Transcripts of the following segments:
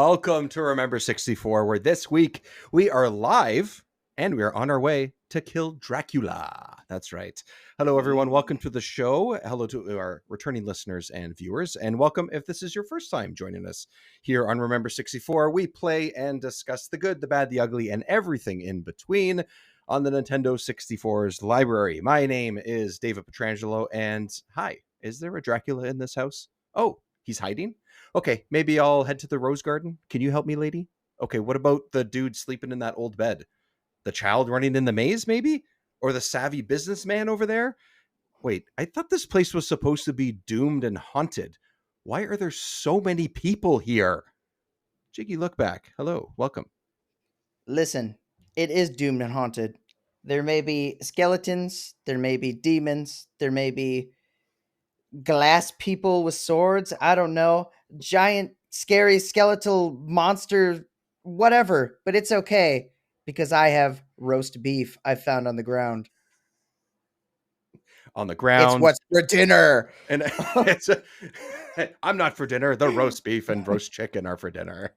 welcome to Remember 64, where this week we are live and we are on our way to kill Dracula. That's right. Hello, everyone. Welcome to the show. Hello to our returning listeners and viewers, and welcome if this is your first time joining us here on Remember 64. We play and discuss the good, the bad, the ugly, and everything in between on the Nintendo 64's library. My name is David Petrangelo, and hi, is there a Dracula in this house? Oh, he's hiding? Okay, maybe I'll head to the Rose Garden. Can you help me, lady? Okay, what about the dude sleeping in that old bed? The child running in the maze, maybe? Or the savvy businessman over there? Wait, I thought this place was supposed to be doomed and haunted. Why are there so many people here? Jiggy, look back. Hello, welcome. Listen, it is doomed and haunted. There may be skeletons, there may be demons, there may be glass people with swords, I don't know, giant, scary, skeletal monster, whatever, but it's okay because I have roast beef I found on the ground. On the It's ground. what's for dinner. And I'm not for dinner. The roast beef and roast chicken are for dinner.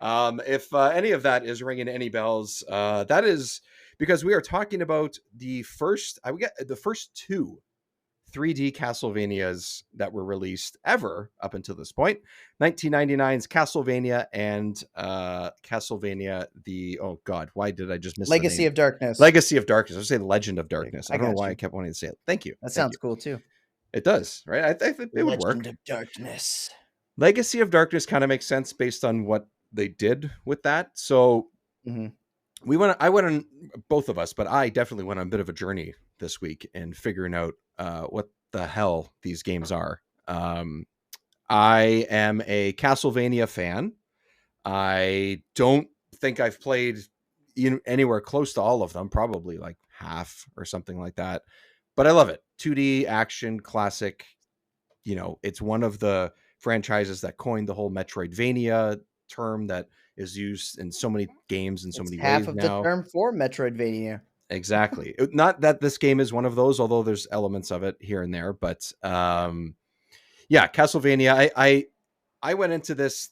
If any of that is ringing any bells, that is because we are talking about the first two 3D Castlevanias that were released ever up until this point. 1999's Castlevania and Castlevania why did I just miss Legacy the name? of Darkness. Legacy of Darkness. I was saying Legend of Darkness. I don't know why you. I kept wanting to say it. Thank you. That sounds cool too. It does, right? I think it would work. Legend of Darkness. Legacy of Darkness kind of makes sense based on what they did with that. So I went on, both of us, but I definitely went on a bit of a journey this week in figuring out what the hell these games are. I am a Castlevania fan. I don't think I've played anywhere close to all of them, probably like half or something like that. But I love it. 2D action classic. It's one of the franchises that coined the whole Metroidvania term that is used in so many games in so many ways now. Half of the term for Metroidvania. Exactly. Not that this game is one of those, although there's elements of it here and there. But yeah, Castlevania. I went into this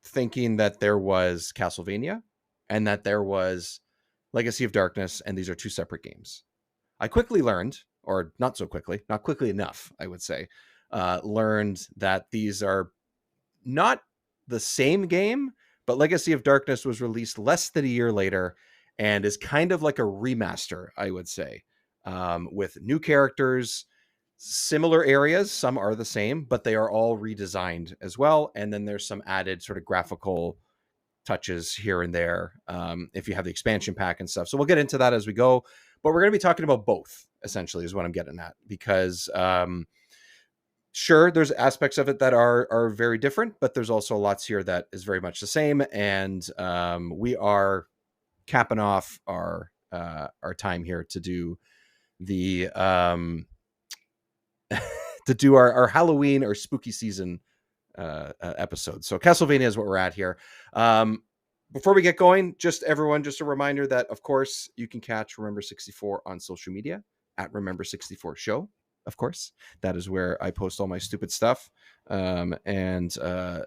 thinking that there was Castlevania and that there was Legacy of Darkness, and these are two separate games. I quickly learned, or not so quickly, not quickly enough, I would say, learned that these are not the same game, but Legacy of Darkness was released less than a year later and is kind of like a remaster, I would say, with new characters, similar areas. Some are the same, but they are all redesigned as well. And then there's some added sort of graphical touches here and there if you have the expansion pack and stuff. So we'll get into that as we go. But we're going to be talking about both, essentially, is what I'm getting at. Because sure, there's aspects of it that are very different, but there's also lots here that is very much the same. And we are capping off our time here to do the our Halloween or spooky season episode. So Castlevania is what we're at here. Before we get going, just a reminder that, of course, you can catch Remember 64 on social media at Remember 64 Show. Of course, that is where I post all my stupid stuff. And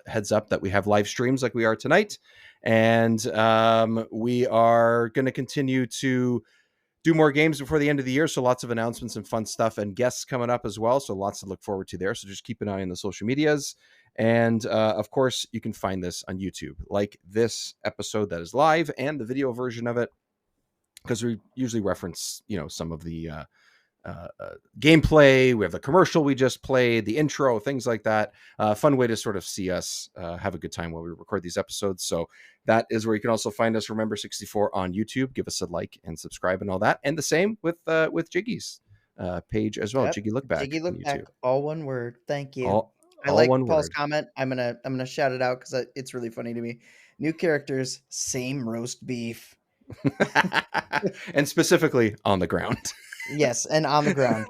heads up that we have live streams like we are tonight. And we are going to continue to do more games before the end of the year. So lots of announcements and fun stuff and guests coming up as well. So lots to look forward to there. So just keep an eye on the social medias. And of course, you can find this on YouTube, like this episode that is live and the video version of it, because we usually reference, some of the gameplay. We have the commercial we just played, the intro, things like that. Fun way to sort of see us have a good time while we record these episodes. So that is where you can also find us, Remember 64 on YouTube. Give us a like and subscribe and all that. And the same with Jiggy's page as well. Yep. Jiggy Look Back. Jiggy Look Back, all one word. Thank you. I all like one Paul's word. comment. I'm gonna shout it out because it's really funny to me. New characters, same roast beef. And specifically on the ground. Yes, and on the ground.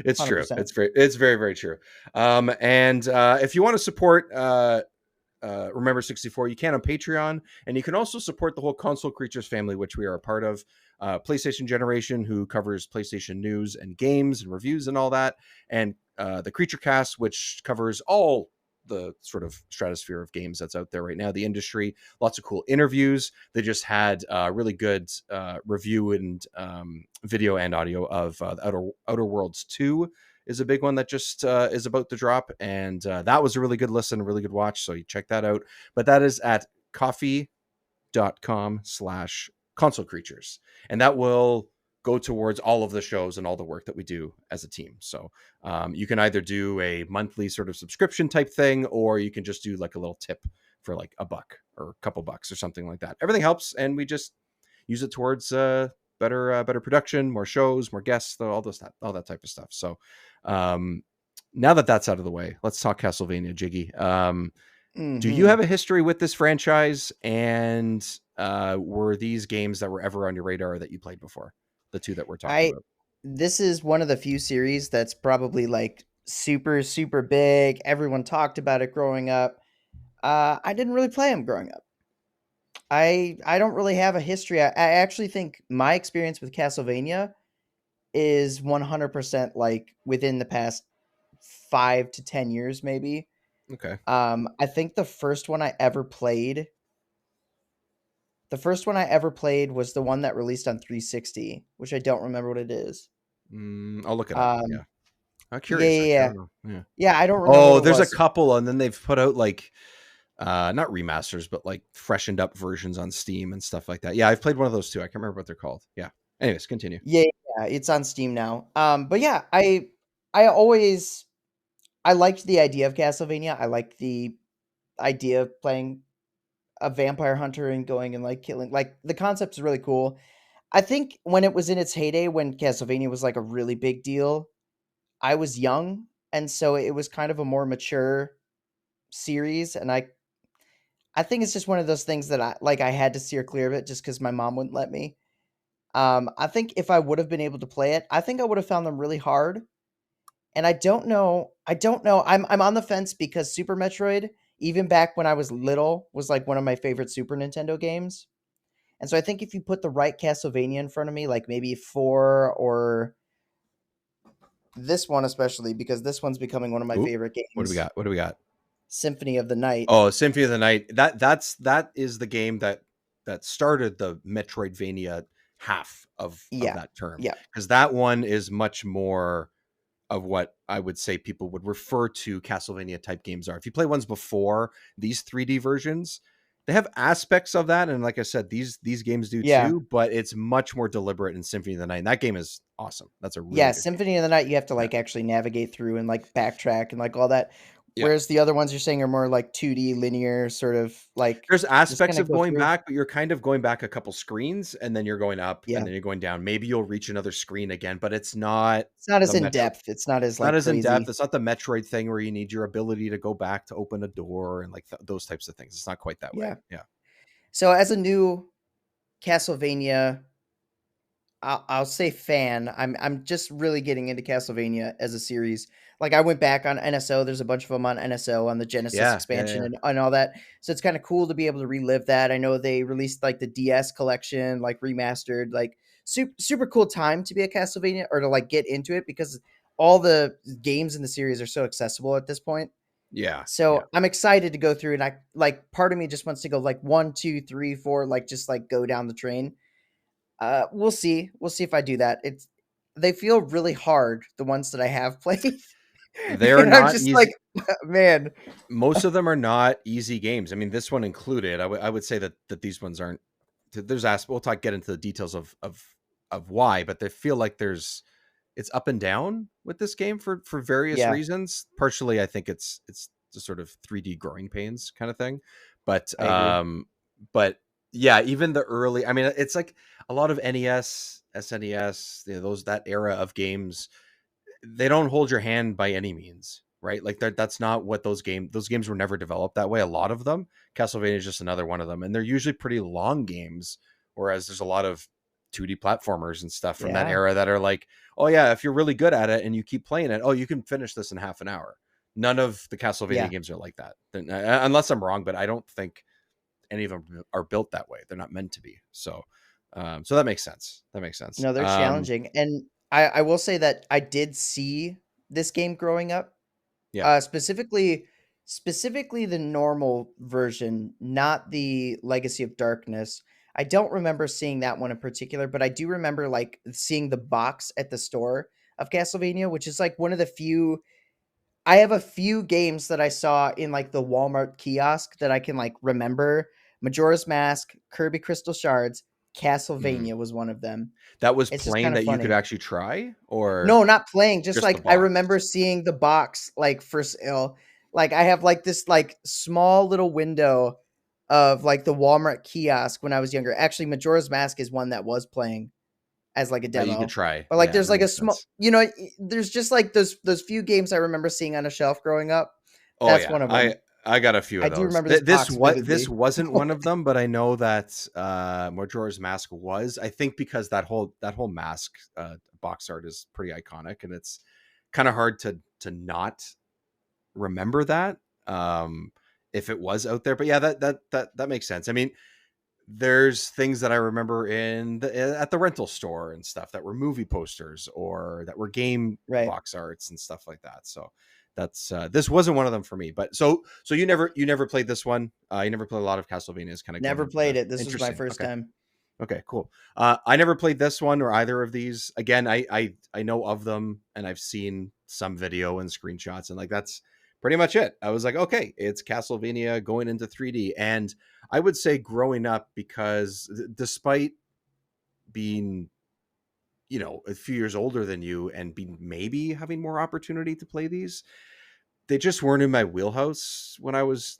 It's 100%. True. It's very, very true. And if you want to support Remember 64, you can on Patreon, and you can also support the whole Console Creatures family, which we are a part of. PlayStation Generation, who covers PlayStation news and games and reviews and all that, and the Creature Cast, which covers all the sort of stratosphere of games that's out there right now, the industry. Lots of cool interviews. They just had really good review and video and audio of Outer Worlds 2 is a big one that just is about to drop, and that was a really good listen, a really good watch, so you check that out. But that is at coffee.com/console creatures, and that will go towards all of the shows and all the work that we do as a team. So you can either do a monthly sort of subscription type thing, or you can just do like a little tip for like $1 or a couple bucks or something like that. Everything helps, and we just use it towards better production, more shows, more guests, all that type of stuff. So now that that's out of the way, let's talk Castlevania, Jiggy. Do you have a history with this franchise, and were these games that were ever on your radar that you played before? The two that we're talking about. This is one of the few series that's probably like super, super big. Everyone talked about it growing up. I didn't really play them growing up. I don't really have a history. I actually think my experience with Castlevania is 100% like within the past 5 to 10 years, maybe. Okay. I think the first one I ever played was the one that released on 360, which I don't remember what it is. I'll look it up. Yeah. Um, I'm yeah, curious. yeah, Actually, I yeah. don't know. Yeah. Yeah, I don't remember Oh, what it there's a was. couple, and then they've put out like not remasters, but like freshened up versions on Steam and stuff like that. Yeah, I've played one of those too. I can't remember what they're called. Yeah. Anyways, continue. Yeah, yeah, it's on Steam now. But yeah, I always I liked the idea of Castlevania. I liked the idea of playing a vampire hunter and going and like killing. Like the concept is really cool. I think when it was in its heyday, when Castlevania was like a really big deal, I was young, and so it was kind of a more mature series, and I think it's just one of those things that I had to steer clear of it just because my mom wouldn't let me. I think if I would have been able to play it, I think I would have found them really hard. And I don't know. I don't know. I'm on the fence because Super Metroid, even back when I was little, was like one of my favorite Super Nintendo games. And so I think if you put the right Castlevania in front of me, like maybe 4 or this one especially, because this one's becoming one of my Ooh, favorite what do we games, got? What do we got? Symphony of the Night. Oh, Symphony of the Night. That is the game that started the Metroidvania half of Yeah. that term, Yeah. because that one is much more of what I would say people would refer to Castlevania type games are. If you play ones before these 3D versions, they have aspects of that, and like I said, these games do Yeah. too, but it's much more deliberate in Symphony of the Night. And that game is awesome. That's a Yeah, really good game. Symphony of the Night, you have to Yeah. like actually navigate through and like backtrack and like all that. Yeah. Whereas the other ones you're saying are more like 2D linear, sort of like There's just aspects kind of of go going through. back, but you're kind of going back a couple screens, and then you're going up, and Yeah. then you're going down. Maybe you'll reach another screen again, but it's not It's not as the in Metro. depth. It's not as Not like as in depth. crazy. It's not the Metroid thing where you need your ability to go back to open a door and like those types of things. It's not quite that way. Yeah. Yeah. So as a new Castlevania, I'll say fan. I'm just really getting into Castlevania as a series. Like I went back on NSO. There's a bunch of them on NSO on the Genesis Yeah. Yeah. expansion Yeah. and all that. So it's kind of cool to be able to relive that. I know they released like the DS collection, like remastered, like super cool time to be a Castlevania or to like get into it because all the games in the series are so accessible at this point. Yeah. Yeah. So I'm excited to go through, and I like part of me just wants to go like 1, 2, 3, 4, like just like go down the train. We'll see. We'll see if I do that. They feel really hard, the ones that I have played. They're And I'm not just like, easy. man. Most of them are not easy games. I mean, this one included. I would say that these ones aren't. There's We'll get into the details of why, but they feel like it's up and down with this game for various Yeah, reasons. Partially, I think it's the sort of 3D growing pains kind of thing, but I agree. but yeah, even the early. I mean, it's like a lot of NES, SNES, those that era of games. They don't hold your hand by any means, right? Like that's not what those games were never developed that way. A lot of them, Castlevania is just another one of them, and they're usually pretty long games. Whereas there's a lot of 2D platformers and stuff from that Yeah, era that are like, oh yeah, if you're really good at it and you keep playing it, oh, you can finish this in half an hour. None of the Castlevania yeah. games are like that, unless I'm wrong, but I don't think any of them are built that way. They're not meant to be. So that makes sense. That makes sense. No, they're challenging. And I will say that I did see this game growing up. Yeah. Specifically, specifically the normal version, not the Legacy of Darkness. I don't remember seeing that one in particular, but I do remember like seeing the box at the store of Castlevania, which is like one of the few. I have a few games that I saw in like the Walmart kiosk that I can like remember. Majora's Mask, Kirby Crystal Shards, Mhm. Castlevania was one of them. That was It's just plain kind of that you could funny. actually try, or No, not playing, just just the like I box? remember seeing the box like for sale. Like I have like this like small little window of like the Walmart kiosk when I was younger. Actually, Majora's Mask is one that was playing as like a That you could demo. try. But like Yeah, there's that like a makes small, sense. there's just like those few games I remember seeing on a shelf growing up. Oh That's yeah, one of I them. I got a few I of do those. remember this box This vividly. wasn't one of them, but I know that Majora's Mask was. I think because that whole mask box art is pretty iconic, and it's kind of hard to not remember that if it was out there. But yeah, that makes sense. I mean, there's things that I remember at the rental store and stuff that were movie posters or that were game Right. box arts and stuff like that. So that's this wasn't one of them for me. But so you never played this one. You never played a lot of Castlevanias, kind of going Never into played the it. This was my interesting. first Okay. time. Okay, cool. I never played this one or either of these. Again, I know of them and I've seen some video and screenshots, and like that's pretty much it. I was like, okay, it's Castlevania going into 3D, and I would say growing up because despite being a few years older than you and be maybe having more opportunity to play these, they just weren't in my wheelhouse when I was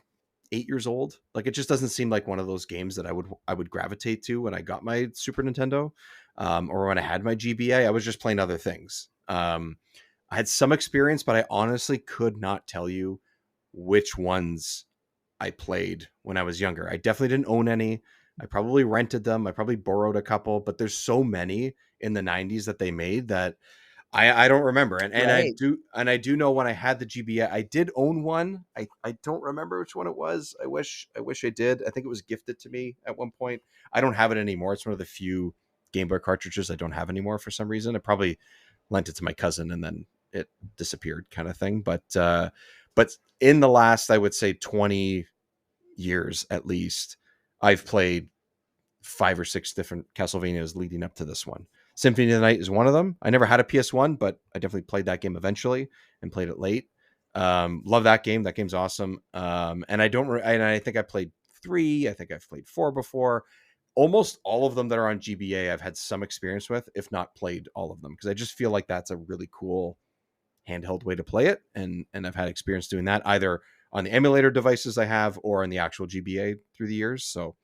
8 years old. Like it just doesn't seem like one of those games that I would gravitate to when I got my Super Nintendo, or when I had my GBA. I was just playing other things. I had some experience, but I honestly could not tell you which ones I played when I was younger. I definitely didn't own any. I probably rented them. I probably borrowed a couple, but there's so many in the 90s that they made that I don't remember. And Right. I do know when I had the GBA, I did own one. I don't remember which one it was. I wish I did. I think it was gifted to me at one point. I don't have it anymore. It's one of the few Game Boy cartridges I don't have anymore for some reason. I probably lent it to my cousin and then it disappeared, kind of thing. But in the last, I would say 20 years at least, I've played 5 or 6 different Castlevanias leading up to this one. Symphony of the Night is one of them. I never had a PS1, but I definitely played that game eventually and played it late. Love that game. That game's awesome. And I think I played 3. I think I've played 4 before. Almost all of them that are on GBA, I've had some experience with, if not played all of them, because I just feel like that's a really cool handheld way to play it, and I've had experience doing that either on the emulator devices I have or in the actual GBA through the years. So,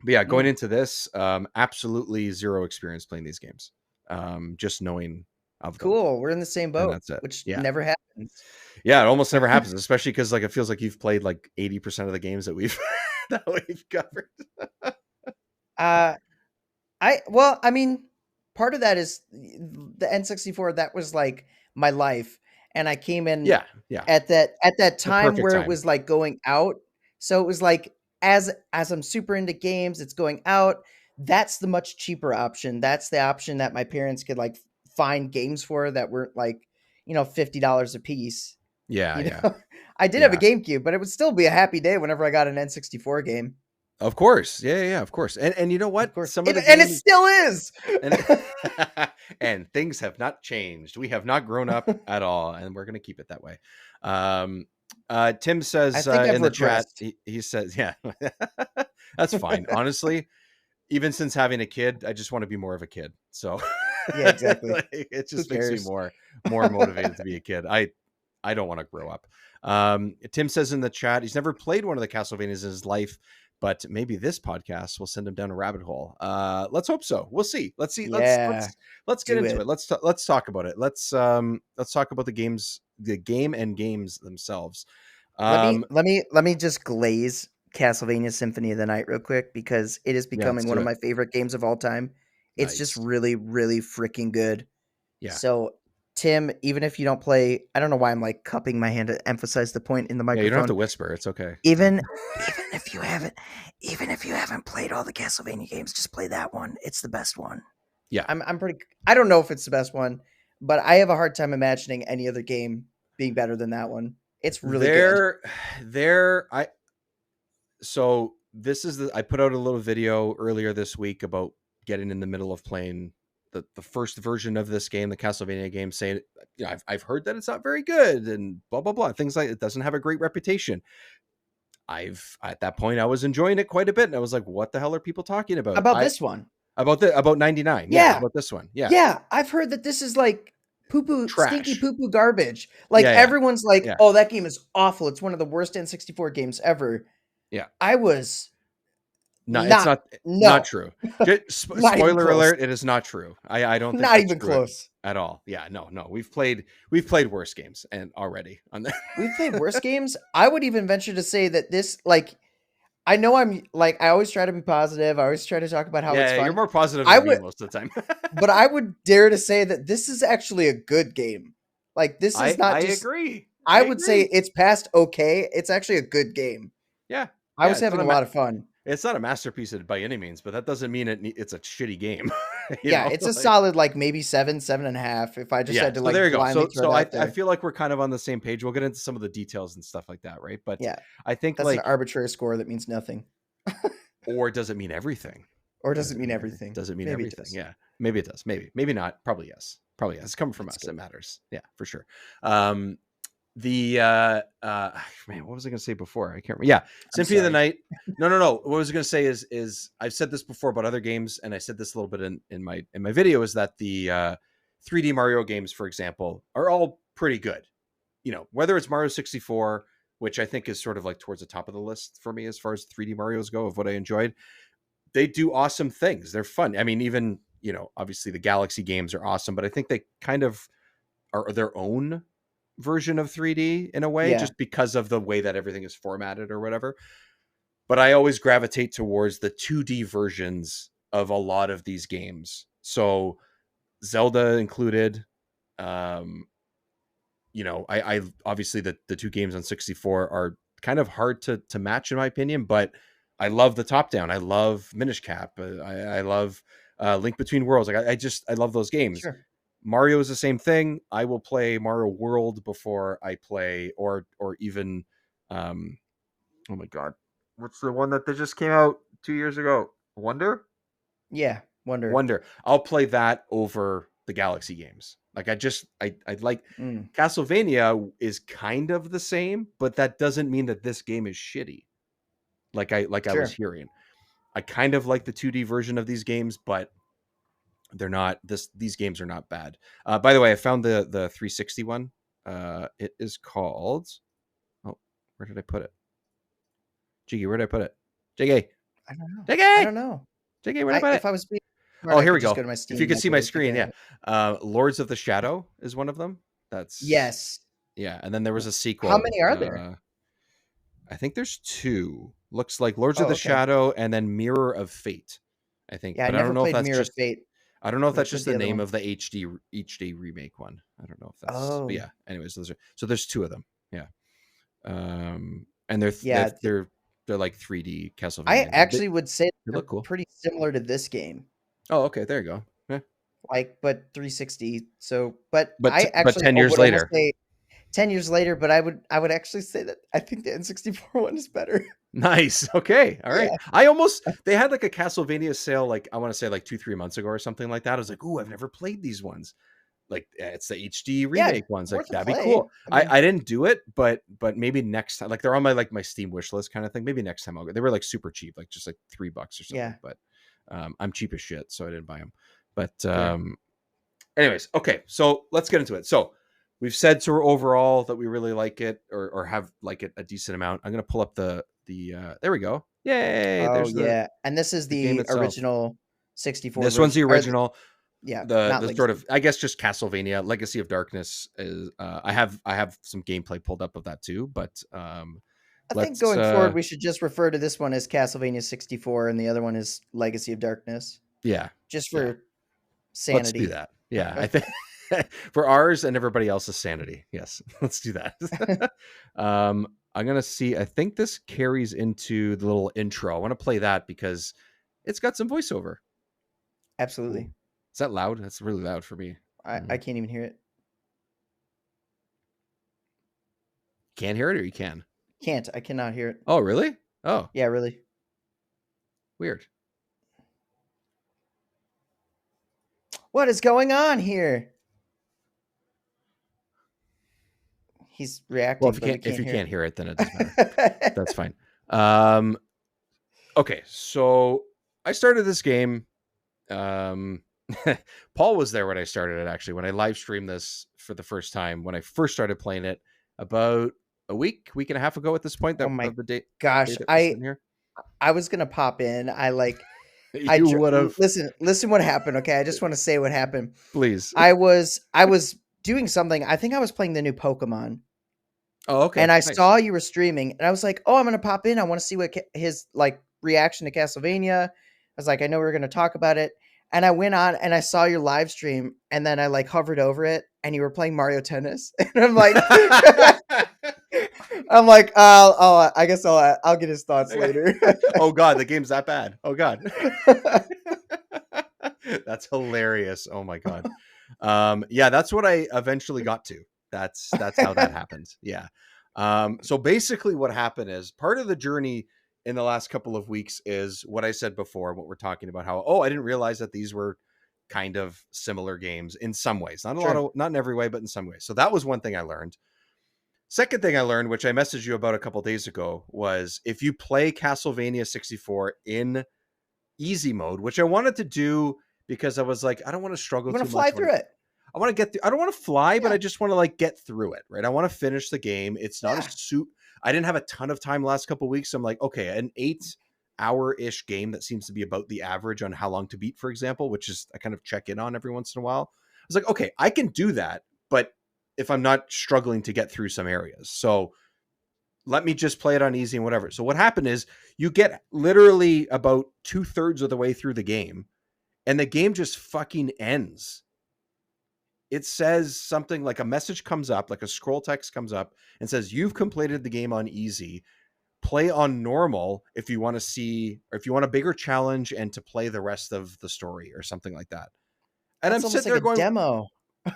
but yeah, going Mm, into this, absolutely zero experience playing these games, just knowing of them, cool. We're in the same and boat, that's it. which Yeah, never happens. yeah, it almost never happens, especially because like it feels like you've played like 80% of the games that we've that we've covered. uh I mean, part of that is the N64, that was like my life, and I came in Yeah, yeah, at that the time perfect where it time. was like going out. So it was like as I'm super into games, it's going out. That's the much cheaper option. That's the option that my parents could like find games for that weren't like, $50 a piece. Yeah, You yeah, know, I did have a yeah. GameCube, but it would still be a happy day whenever I got an N64 game. Of course, yeah, yeah, yeah, of course. And you know Of what? course, Some of and the and it games still is. and and things have not changed. We have not grown up at all, and we're going to keep it that way. um Tim I says think I've in the chat, regressed. he says, yeah. That's fine, honestly. Even since having a kid, I just want to be more of a kid, so Yeah, exactly. like, it Who just makes me cares? more motivated to be a kid. I don't want to grow up. Tim says in the chat he's never played one of the Castlevanias in his life, but maybe this podcast will send him down a rabbit hole. Let's hope so. We'll see. Let's see. Yeah, Let's get do into it. it. Let's talk about it. Let's talk about the game and games themselves. Let me Um, let me let me just glaze Castlevania Symphony of the Night real quick because it is yeah, let's becoming one do of it. my favorite games of all time. It's just Nice. really, really freaking good. Yeah, So, Tim, even if you don't play, I don't know why I'm like cupping my hand to emphasize the point in the yeah. You don't have microphone. to whisper. It's okay. Even even if you haven't even if you haven't played all the Castlevania games, just play that one. It's the best one. Yeah. I'm pretty I don't know if it's the best one, but I have a hard time imagining any other game being better than that one. It's really good. There, so this is I put out a little video earlier this week about getting in the middle of playing the first version of this game, the Castlevania game, saying, I've heard that it's not very good and blah blah blah, things like it doesn't have a great reputation. At that point I was enjoying it quite a bit, and I was like, what the hell are people talking about? About this one. About 99. Yeah, Yeah. about this one. Yeah. Yeah, I've heard that this is like poo-poo, stinky Trash. poo-poo garbage. Like Yeah, yeah. everyone's like, Yeah. "Oh, that game is awful. It's one of the worst N64 games ever." Yeah. I was No, it's not true. Not even Spoiler close. alert, it is not true. I don't think Not that's even true close. at all. Yeah, no. We've played worse games and already on that. We've played worse games. I would even venture to say that this, like, I know I'm like, I always try to be positive. I always try to talk about how it's Yeah, you're fun. more positive I than me would, most of the time. but I would dare to say that this is actually a good game. Like, this is not I just. agree. I would say it's past okay. It's actually a good game. Yeah. I was having a lot of fun. It's not a masterpiece by any means, but that doesn't mean it's a shitty game. Yeah, it's a solid, like, maybe 7.5 if I just had to, so like, there you go. blindly throw it out there. I feel like we're kind of on the same page. We'll get into some of the details and stuff like that, right? But Yeah, I think that's an arbitrary score that means nothing. Or does it mean everything? Or does it mean everything? Does it mean Maybe everything? Yeah, maybe it does. Maybe not. Probably yes. It's coming from us. Good. It matters. Yeah, for sure. Man, what was I going to say before? I can't remember. Yeah, Symphony of the Night. No. What I was going to say is I've said this before about other games, and I said this a little bit in my video, is that the 3D Mario games, for example, are all pretty good. Whether it's Mario 64, which I think is sort of like towards the top of the list for me as far as 3D Marios go of what I enjoyed. They do awesome things. They're fun. I mean, even, obviously the Galaxy games are awesome, but I think they kind of are their own version of 3D in a way, just because of the way that everything is formatted or whatever. But I always gravitate towards the 2D versions of a lot of these games. So Zelda included, I obviously the two games on 64 are kind of hard to match in my opinion, but I love the top down. I love Minish Cap. I love Link Between Worlds. Like I love those games. Sure. Mario is the same thing. I will play Mario World before I play or even oh my god, what's the one that they just came out 2 years ago? Wonder? Yeah, Wonder. I'll play that over the Galaxy games. Like I like Castlevania is kind of the same, but that doesn't mean that this game is shitty. Like I was hearing. I kind of like the 2D version of these games, but they're not these games are not bad. By the way, I found the 360 one. It is called, oh, where did I put it? Jiggy, where did I put it? Jiggy. I don't know. Jiggy. I don't know. Jiggy, where did I put it? If I was being smart, oh, here we go. go. If you could see my screen, yeah. Lords of the Shadow is one of them. That's yes. Yeah, and then there was a sequel. How many are there? I think there's 2. Looks like Lords of the Shadow and then Mirror of Fate. I think. Yeah, but I don't know if that's just Fate. I don't know if that's just the name of the HD remake one. I don't know if that's. Oh. But yeah. Anyways, there's 2 of them. Yeah. And they're like 3D Castlevania. I actually would say they look cool. Pretty similar to this game. Oh, okay. There you go. Yeah. But 360. So, but I actually 10 years later. 10 years later, but I would actually say that I think the N64 one is better. Nice. Okay. All right. Yeah. They had like a Castlevania sale, like I want to say like 2-3 months ago or something like that. I was like, ooh, I've never played these ones. Like it's the HD remake ones. Like that'd be cool. I didn't do it, but maybe next time. Like they're on my Steam wish list kind of thing. Maybe next time I'll go. They were like super cheap, like just like $3 or something. Yeah. But I'm cheap as shit, so I didn't buy them. But anyways, okay. So let's get into it. So we've said sort of overall that we really like it or have like it a decent amount. I'm gonna pull up the there we go. Yay! Oh and this is the original 64. This one's the original. Yeah, the sort of, I guess, just Castlevania Legacy of Darkness is. I have some gameplay pulled up of that too, but I think going forward we should just refer to this one as Castlevania 64, and the other one is Legacy of Darkness. Yeah, just for sanity. Let's do that. Yeah, I think for ours and everybody else's sanity. Yes, let's do that. I'm gonna see. I think this carries into the little intro. I want to play that because it's got some voiceover. Absolutely. Ooh. Is that loud? That's really loud for me. I can't even hear it. can't hear it, or you can? Can't. I cannot hear it. Oh, really? Oh, Yeah, really. weird. What is going on here? He's Well, reacting, but we if can't you hear can't hear it, then it doesn't matter. it. That's fine. Um, okay, so I started this game. Um, Paul was there when I started it. Actually, when I live streamed this for the first time, when I first started playing it, about a week and a half ago. At this point, Oh that my of the day gosh. that we're I sitting here, I was gonna pop in. I you would have, listen what happened, okay? I just want to say what happened. please. I was doing something. I think I was playing the new Pokemon, Oh, okay, and I nice. saw you were streaming, and I was like, "Oh, I'm gonna pop in. I want to see what his like reaction to Castlevania." I was like, "I know we are gonna talk about it," and I went on and I saw your live stream, and then I like hovered over it, and you were playing Mario Tennis, and I'm like, I guess I'll get his thoughts later. Oh God, the game's that bad. Oh God. That's hilarious. Oh my God. Yeah, that's what I eventually got to. That's how that happened. Yeah. So basically what happened is part of the journey in the last couple of weeks is what I said before, what we're talking about, how, oh, I didn't realize that these were kind of similar games in some ways, Sure. not in every way, but in some ways. So that was one thing I learned. Second thing I learned, which I messaged you about a couple days ago, was if you play Castlevania 64 in easy mode, which I wanted to do because I was like, I don't want to You struggle want too to fly much. through it? I want to get through, I don't want to fly, but Yeah. I just want to like get through it, right? I want to finish the game. It's not a Yeah. suit. I didn't have a ton of time last couple of weeks. So I'm like, okay, an 8-hour-ish game that seems to be about the average on how long to beat, for example, which is I kind of check in on every once in a while. I was like, okay, I can do that, but if I'm not struggling to get through some areas. So let me just play it on easy and whatever. So what happened is you get literally about 2/3 of the way through the game and the game just fucking ends. It says something like a message comes up, like a scroll text comes up and says, you've completed the game on easy. Play on normal if you want to see, or if you want a bigger challenge and to play the rest of the story or something like that. And I'm That's almost sitting like there a going, demo.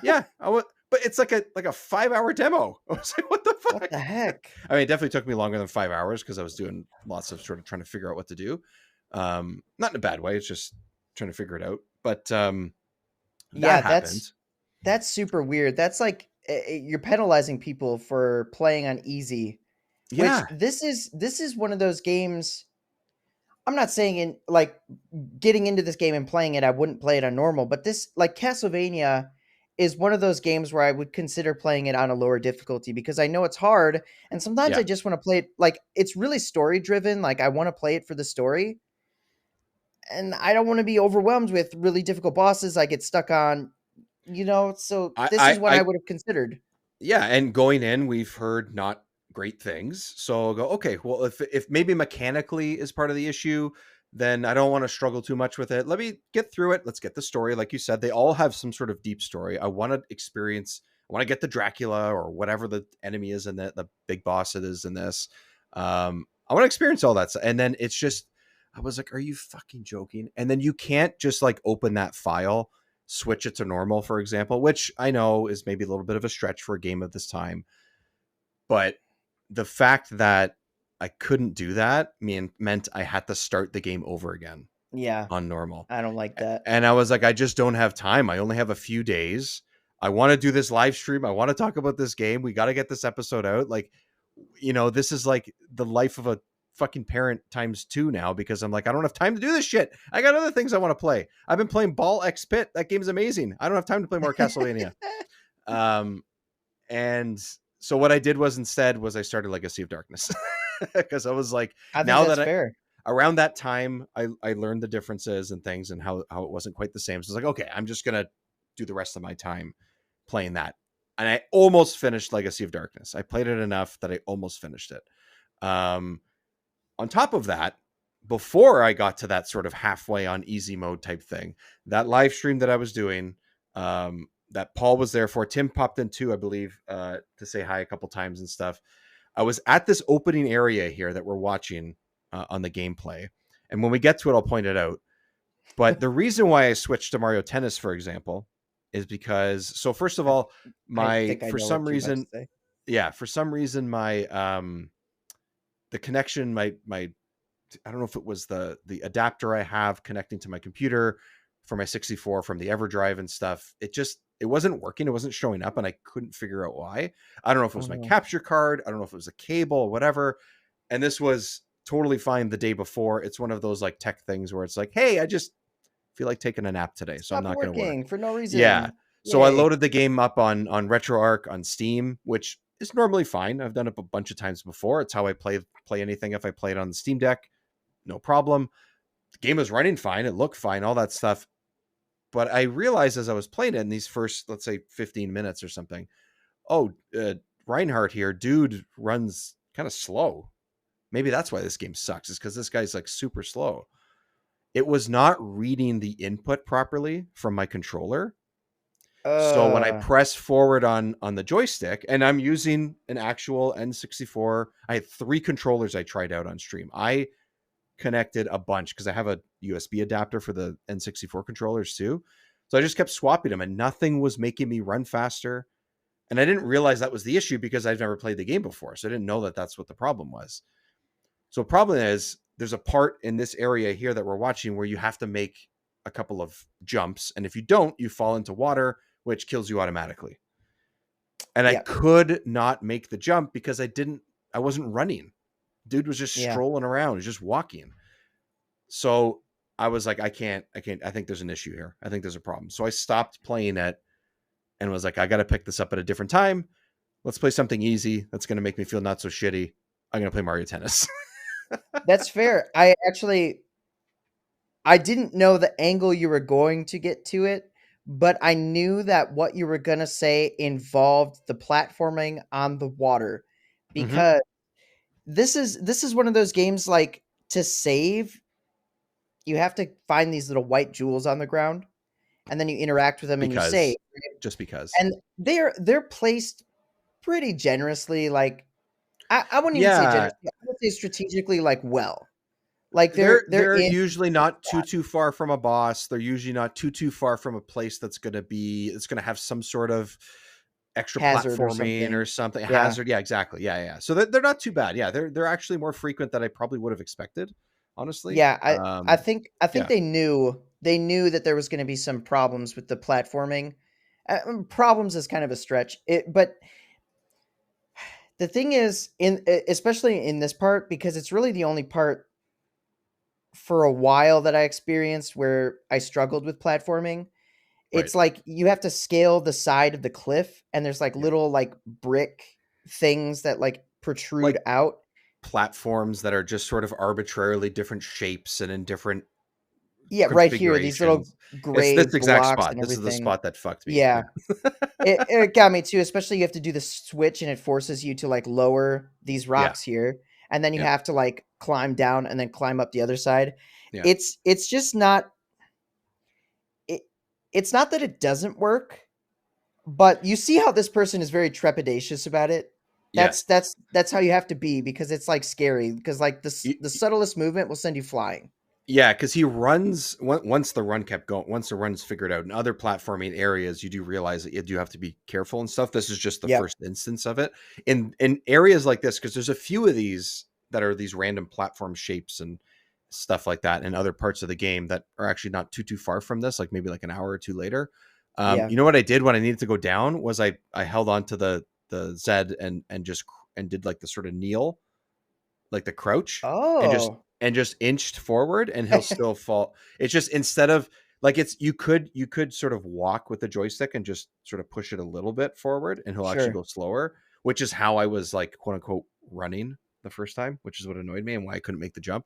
yeah, but it's like a 5-hour demo. I was like, what the What fuck? the heck? I mean, it definitely took me longer than 5 hours because I was doing lots of sort of trying to figure out what to do. Not in a bad way. It's just trying to figure it out. But that Yeah, happened. that's super weird. That's like you're penalizing people for playing on easy, which Yeah. this is one of those games. I'm not saying in like getting into this game and playing it, I wouldn't play it on normal, but this like Castlevania is one of those games where I would consider playing it on a lower difficulty because I know it's hard and sometimes Yeah. I just want to play it like it's really story driven, like I want to play it for the story and I don't want to be overwhelmed with really difficult bosses I get stuck on, so I, this is I, what I I, would have considered. yeah. And going in, we've heard not great things. So I'll go, okay, well, if maybe mechanically is part of the issue, then I don't want to struggle too much with it. Let me get through it. Let's get the story. Like you said, they all have some sort of deep story. I want to experience, I want to get the Dracula or whatever the enemy is in the big boss it is in this. I want to experience all that stuff. And then it's just, I was like, are you fucking joking? And then you can't just like open that file, switch it to normal, for example, which I know is maybe a little bit of a stretch for a game of this time. But the fact that I couldn't do that meant I had to start the game over again Yeah, on normal. I don't like that. And I was like, I just don't have time. I only have a few days. I want to do this live stream. I want to talk about this game. We got to get this episode out. Like, this is like the life of a fucking parent times 2 now because I'm like, I don't have time to do this shit. I got other things I want to play. I've been playing Ball X Pit. That game's amazing. I don't have time to play more Castlevania. And so what I did was instead was I started Legacy of Darkness because I was like, I think now that's that fair. around that time, I learned the differences and things and how it wasn't quite the same. So I was like, okay, I'm just going to do the rest of my time playing that. And I almost finished Legacy of Darkness. I played it enough that I almost finished it. On top of that, before I got to that sort of halfway on easy mode type thing, that live stream that I was doing, that Paul was there for, Tim popped in too, I believe, to say hi a couple times and stuff. I was at this opening area here that we're watching on the gameplay. And when we get to it, I'll point it out. But the reason why I switched to Mario Tennis, for example, is because, so first of all, I think I for know some what you're about to reason, say. yeah, for some reason my the connection, my I don't know if it was the adapter I have connecting to my computer for my 64 from the EverDrive and stuff. It wasn't working. It wasn't showing up, and I couldn't figure out why. I don't know if it Oh was my no. capture card. I don't know if it was a cable or whatever. And this was totally fine the day before. It's one of those like tech things where it's like, hey, I just feel like taking a nap today, so I'm Stopped not going to work. working for no Yeah. reason. So I Yay. loaded the game up on RetroArch on Steam, which is normally fine. I've done it a bunch of times before. It's how I play anything. If I play it on the Steam Deck, no problem. The game was running fine. It looked fine, all that stuff. But I realized as I was playing it in these first, let's say, 15 minutes or something, oh, Reinhardt here, dude runs kind of slow. Maybe that's why this game sucks, is because this guy's like super slow. It was not reading the input properly from my controller. So when I Uh press forward on the joystick, and I'm using an actual N64, I had 3 controllers I tried out on stream. I connected a bunch because I have a USB adapter for the N64 controllers too. So I just kept swapping them, and nothing was making me run faster. And I didn't realize that was the issue because I've never played the game before. So I didn't know that that's what the problem was. So the problem is there's a part in this area here that we're watching where you have to make a couple of jumps. And if you don't, you fall into water, which kills you automatically. And I yeah. could not make the jump because I wasn't running. Dude was just Yeah. strolling around, just walking. So I was like, I can't, I think there's an issue here. I think there's a problem. So I stopped playing it and was like, I got to pick this up at a different time. Let's play something easy that's going to make me feel not so shitty. I'm going to play Mario Tennis. That's fair. I didn't know the angle you were going to get to it, but I knew that what you were going to say involved the platforming on the water, Mm-hmm. because this is one of those games, like, to save, you have to find these little white jewels on the ground, and then you interact with them and you save. Because, just because. And they're placed pretty generously, like, I wouldn't even say Yeah, generously, I would say strategically, like, well. Like, they're they're in usually not too far from a boss. They're usually not too far from a place that's going to have some sort of extra hazard or platforming something. or something Yeah. hazard. Yeah, exactly. Yeah. So they're not too bad. Yeah, they're actually more frequent than I probably would have expected, honestly. Yeah, I think Yeah, they knew that there was gonna be some problems with the platforming. Problems is kind of a stretch. But the thing is, especially in this part, because it's really the only part for a while that I experienced where I struggled with platforming. right. It's like you have to scale the side of the cliff, and there's like Yeah, little like brick things that like protrude like out. platforms that are just sort of arbitrarily different shapes and in different Yeah, right here, these little configurations. It's gray this exact blocks spot. and This is the everything. spot that fucked me. Yeah. Yeah. It got me too, especially you have to do the switch and it forces you to like lower these Yeah. rocks here, and then you Yeah. have to like climb down and then climb up the other side. Yeah. It's just not it, it's not that it doesn't work, but you see how this person is very trepidatious about it. Yeah. That's how you have to be, because it's like scary, because like Y- the subtlest movement will send you flying. Yeah, because he runs once the run kept going. Once the run's figured out in other platforming areas, you do realize that you do have to be careful and stuff. This is just the Yep. first instance of it in areas like this, because there's a few of these that are these random platform shapes and stuff like that in other parts of the game that are actually not too far from this. Like maybe like an hour or two later. Yeah. You know what I did when I needed to go down was I held on to the Z and just and did like the sort of kneel, like the crouch, and just Oh. inched forward, and he'll still fall. It's just instead of like it's you could sort of walk with the joystick and just sort of push it a little bit forward, and he'll actually Sure. go slower, which is how I was like quote unquote running the first time, which is what annoyed me and why I couldn't make the jump.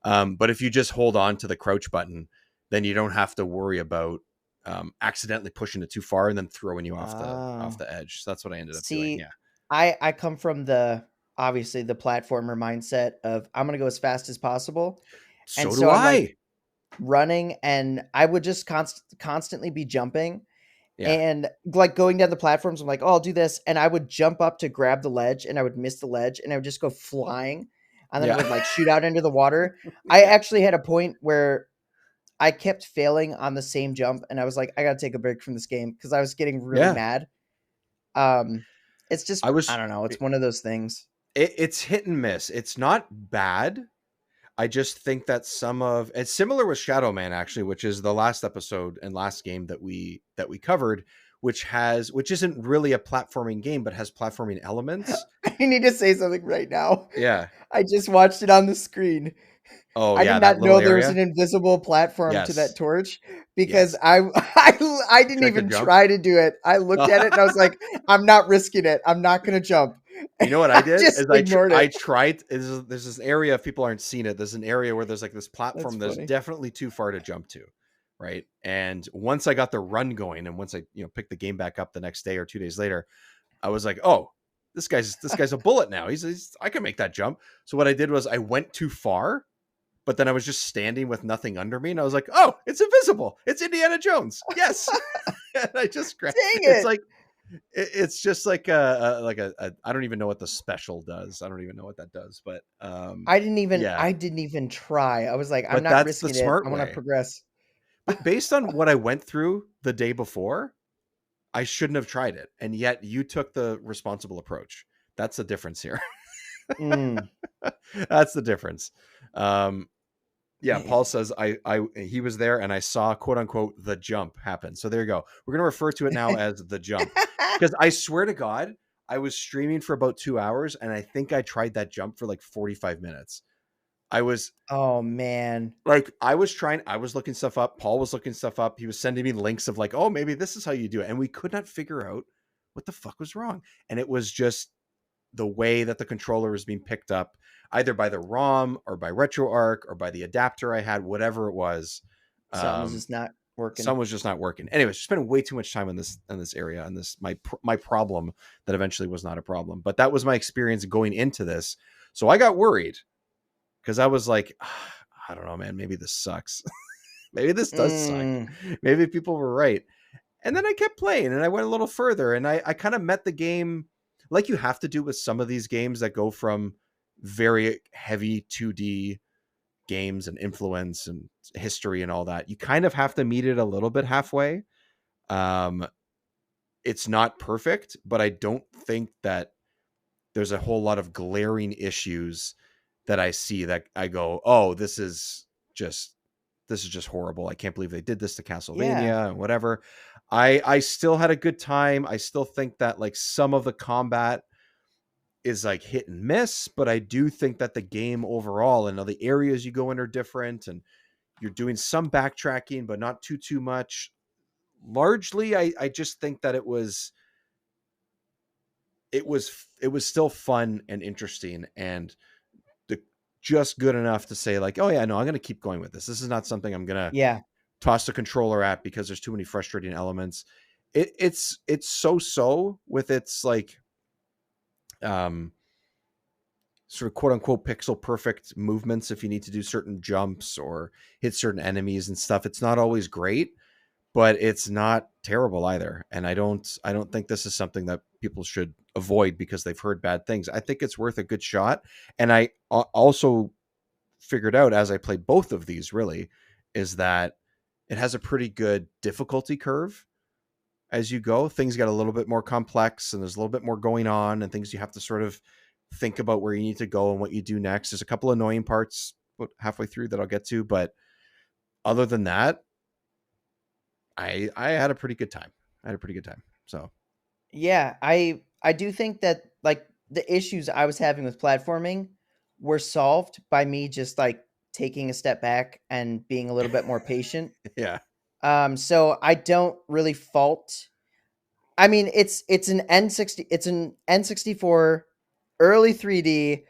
But if you just hold on to the crouch button, then you don't have to worry about accidentally pushing it too far and then throwing you off Oh. the edge. So that's what I ended up doing. See, Yeah. I come from the obviously the platformer mindset of I'm gonna go as fast as possible, and So do so I'm like I. running, and I would just constantly be jumping, Yeah. and like going down the platforms. I'm like, oh, I'll do this, and I would jump up to grab the ledge, and I would miss the ledge, and I would just go flying, and then I Yeah. would like shoot out into the water. I Yeah. actually had a point where I kept failing on the same jump, and I was like, I gotta take a break from this game because I was getting really Yeah. mad. Um, It's just, I I was don't know. It's one of those things. it's hit and miss. It's not bad. I just think that some of it's similar with Shadow Man actually, which is the last episode and last game that we covered, which isn't really a platforming game but has platforming elements. I need to say something right now. Yeah. I just watched it on the screen. Oh I did yeah, that not little know there was area. an invisible platform to that Yes. torch because Yes. I didn't Check a even jump. try to do it. I looked at it and I was like, I'm not risking it. I'm not going to jump. You know what I I did just is ignored I it. tried. There's this area, if people aren't seen it, there's an area where there's like this That's platform that's funny. definitely too far to jump to, right? And once I got the run going, and once I picked the game back up the next day or 2 days later, I was like, oh, this guy's a bullet now. He's I can make that jump. So what I did was I went too far, but then I was just standing with nothing under me, and I was like, oh, it's invisible. It's Indiana Jones. Yes. And I just grabbed. Dang It's it. like it's just like a I don't even know what the special does. I don't even know what that does, but yeah. I didn't even try. I was like, I'm But not that's the risking it. I smart want to way. progress. Based on what I went through the day before, I shouldn't have tried it, and yet you took the responsible approach. That's the difference here. Mm, That's the difference. Um, yeah, Paul man. says he was there and I saw quote unquote the jump happen. So there you go. We're gonna refer to it now as the jump because I swear to God, I was streaming for about 2 hours and I think I tried that jump for like 45 minutes. I was Oh man. like, I was looking stuff up. Paul was looking stuff up. He was sending me links of like, oh, maybe this is how you do it, and we could not figure out what the fuck was wrong. And it was just the way that the controller was being picked up either by the ROM or by RetroArch or by the adapter I had, whatever it was. Something was Um, just not working. some was just not working. Anyways, spending way too much time in this area and this my problem that eventually was not a problem. But that was my experience going into this. So I got worried because I was like, I don't know, man, maybe this sucks. Maybe this does suck. Mm, Maybe people were right. And then I kept playing and I went a little further and I kind of met the game like you have to do with some of these games that go from very heavy 2D games and influence and history and all that. You kind of have to meet it a little bit halfway. Um, it's not perfect, but I don't think that there's a whole lot of glaring issues that I see that I go, oh, this is just horrible. I can't believe they did this to yeah. Castlevania and whatever. I still had a good time. I still think that like some of the combat is like hit and miss, but I do think that the game overall and the areas you go in are different and you're doing some backtracking, but not too much. Largely, I just think that it was still fun and interesting and the, just good enough to say like, oh yeah, no, I'm going to keep going with this. This is not something I'm going to Yeah. toss the controller at because there's too many frustrating elements. It's so with its like um sort of quote unquote pixel perfect movements if you need to do certain jumps or hit certain enemies and stuff. It's not always great, but it's not terrible either. And I don't think this is something that people should avoid because they've heard bad things. I think it's worth a good shot. And I also figured out as I played both of these really is that it has a pretty good difficulty curve as you go. Things get a little bit more complex and there's a little bit more going on and things you have to sort of think about where you need to go and what you do next. There's a couple annoying parts halfway through that I'll get to, but other than that, I had a pretty good time. I had a pretty good time. So Yeah, I do think that like the issues I was having with platforming were solved by me just like taking a step back and being a little bit more patient. yeah, So I don't really fault. I mean, it's an N64 early 3D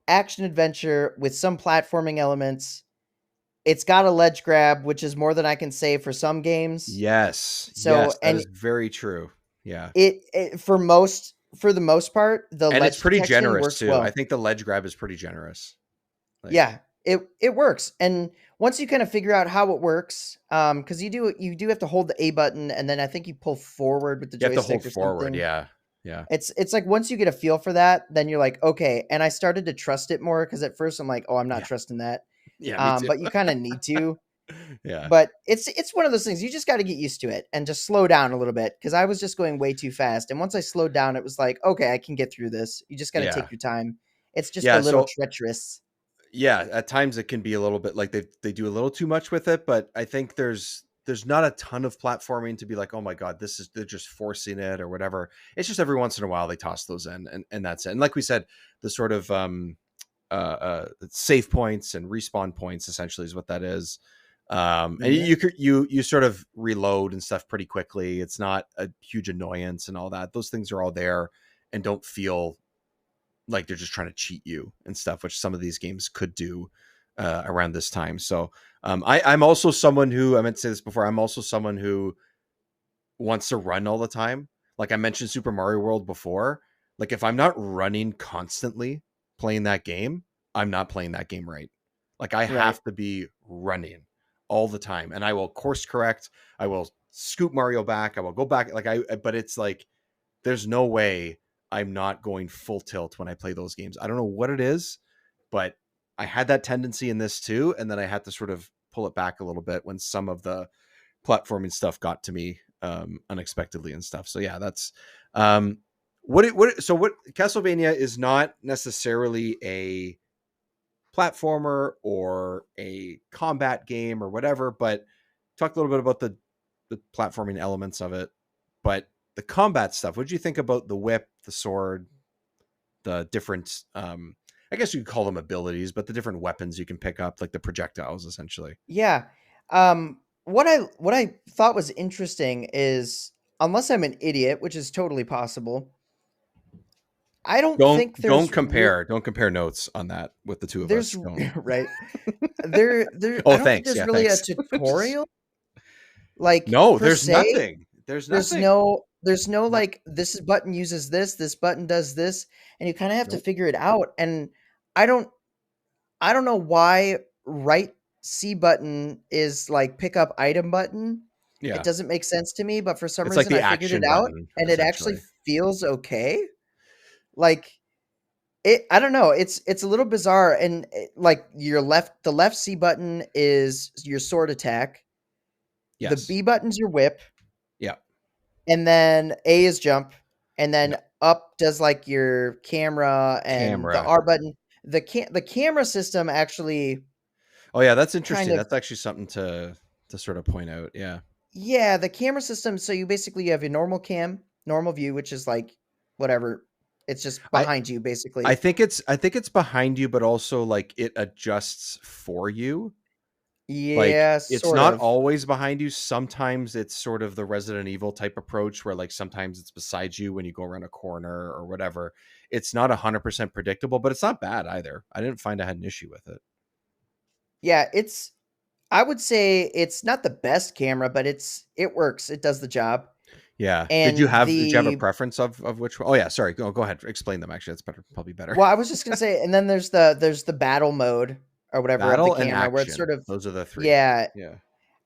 action adventure with some platforming elements. It's got a ledge grab, which is more than I can say for some games. So, yes, that and is very true. Yeah, it for the most part, the and it's ledge pretty detection generous works too. I well. think the ledge grab is pretty generous. Like Yeah, it works. And once you kind of figure out how it works, because you do have to hold the A button, and then I think you pull forward with the you have to hold joystick or forward. something. Yeah, yeah, It's like once you get a feel for that, then you're like, okay. And I started to trust it more because at first I'm like, oh, I'm not yeah, trusting that. yeah. Me too. But you kind of need to. Yeah. But it's one of those things you just got to get used to it and just slow down a little bit because I was just going way too fast. And once I slowed down, it was like, okay, I can get through this. You just got to Yeah. take your time. It's just a Yeah. little So treacherous. yeah, at times it can be a little bit like they do a little too much with it, but I think there's not a ton of platforming to be like, oh my god, this is they're just forcing it or whatever. It's just every once in a while they toss those in, and that's it. And like we said, the sort of save points and respawn points essentially is what that is. And Yeah. you sort of reload and stuff pretty quickly. It's not a huge annoyance and all that. Those things are all there and don't feel like they're just trying to cheat you and stuff, which some of these games could do around this time. So I'm also someone who I meant to say this before. I'm also someone who wants to run all the time. Like I mentioned Super Mario World before. Like if I'm not running constantly playing that game, I'm not playing that game right. Like I Right. have to be running all the time, and I will course correct. I will scoop Mario back. I will go back. But it's like there's no way I'm not going full tilt when I play those games. I don't know what it is, but I had that tendency in this too, and then I had to sort of pull it back a little bit when some of the platforming stuff got to me unexpectedly and stuff. So yeah, that's what Castlevania is not necessarily a platformer or a combat game or whatever, but talk a little bit about the platforming elements of it. But the combat stuff, what did you think about the whip, the sword, the different I guess you could call them abilities, but the different weapons you can pick up, like the projectiles essentially. Yeah. What I thought was interesting is unless I'm an idiot, which is totally possible, I don't think Don't compare notes on that with the two of there's us. Don't. right. I Oh, don't think thanks. there's Yeah, really a thanks. Just, tutorial like no, per there's se. nothing. There's nothing. There's no Not like this button uses this button does this, and you kind of have to nope. figure it out. And I don't I don't know why right C button is like pick up item button. It Yeah. doesn't make sense to me, but for some It's like reason the I figured it action out button, and it actually essentially. feels okay. Like it I don't know, it's a little bizarre and like the left C button is your sword attack, the Yes. B button's your whip, Yeah. and then A is jump, and then Yeah. up does like your camera and the Camera. R button. The camera system actually Oh yeah, that's kind interesting. of That's actually something to sort of point out. Yeah. yeah, the camera system, so you basically have your normal cam, normal view, which is like whatever. It's just I behind you I basically. think it's behind you, but also like it adjusts for you. Like Yeah, it's sort not of. always behind you. Sometimes it's sort of the Resident Evil type approach where like sometimes it's beside you when you go around a corner or whatever. It's not 100% predictable, but it's not bad either. I didn't find I had an issue with it. Yeah, it's I would say it's not the best camera, but it works. It does the job. Yeah. And Did you have a the preference of which one? Oh yeah, sorry. Go ahead. Explain them actually. That's better. Probably better. well, I was just gonna say, and then there's the battle mode or whatever of the Battle and camera where it's sort action. of Those are the three. yeah. Yeah.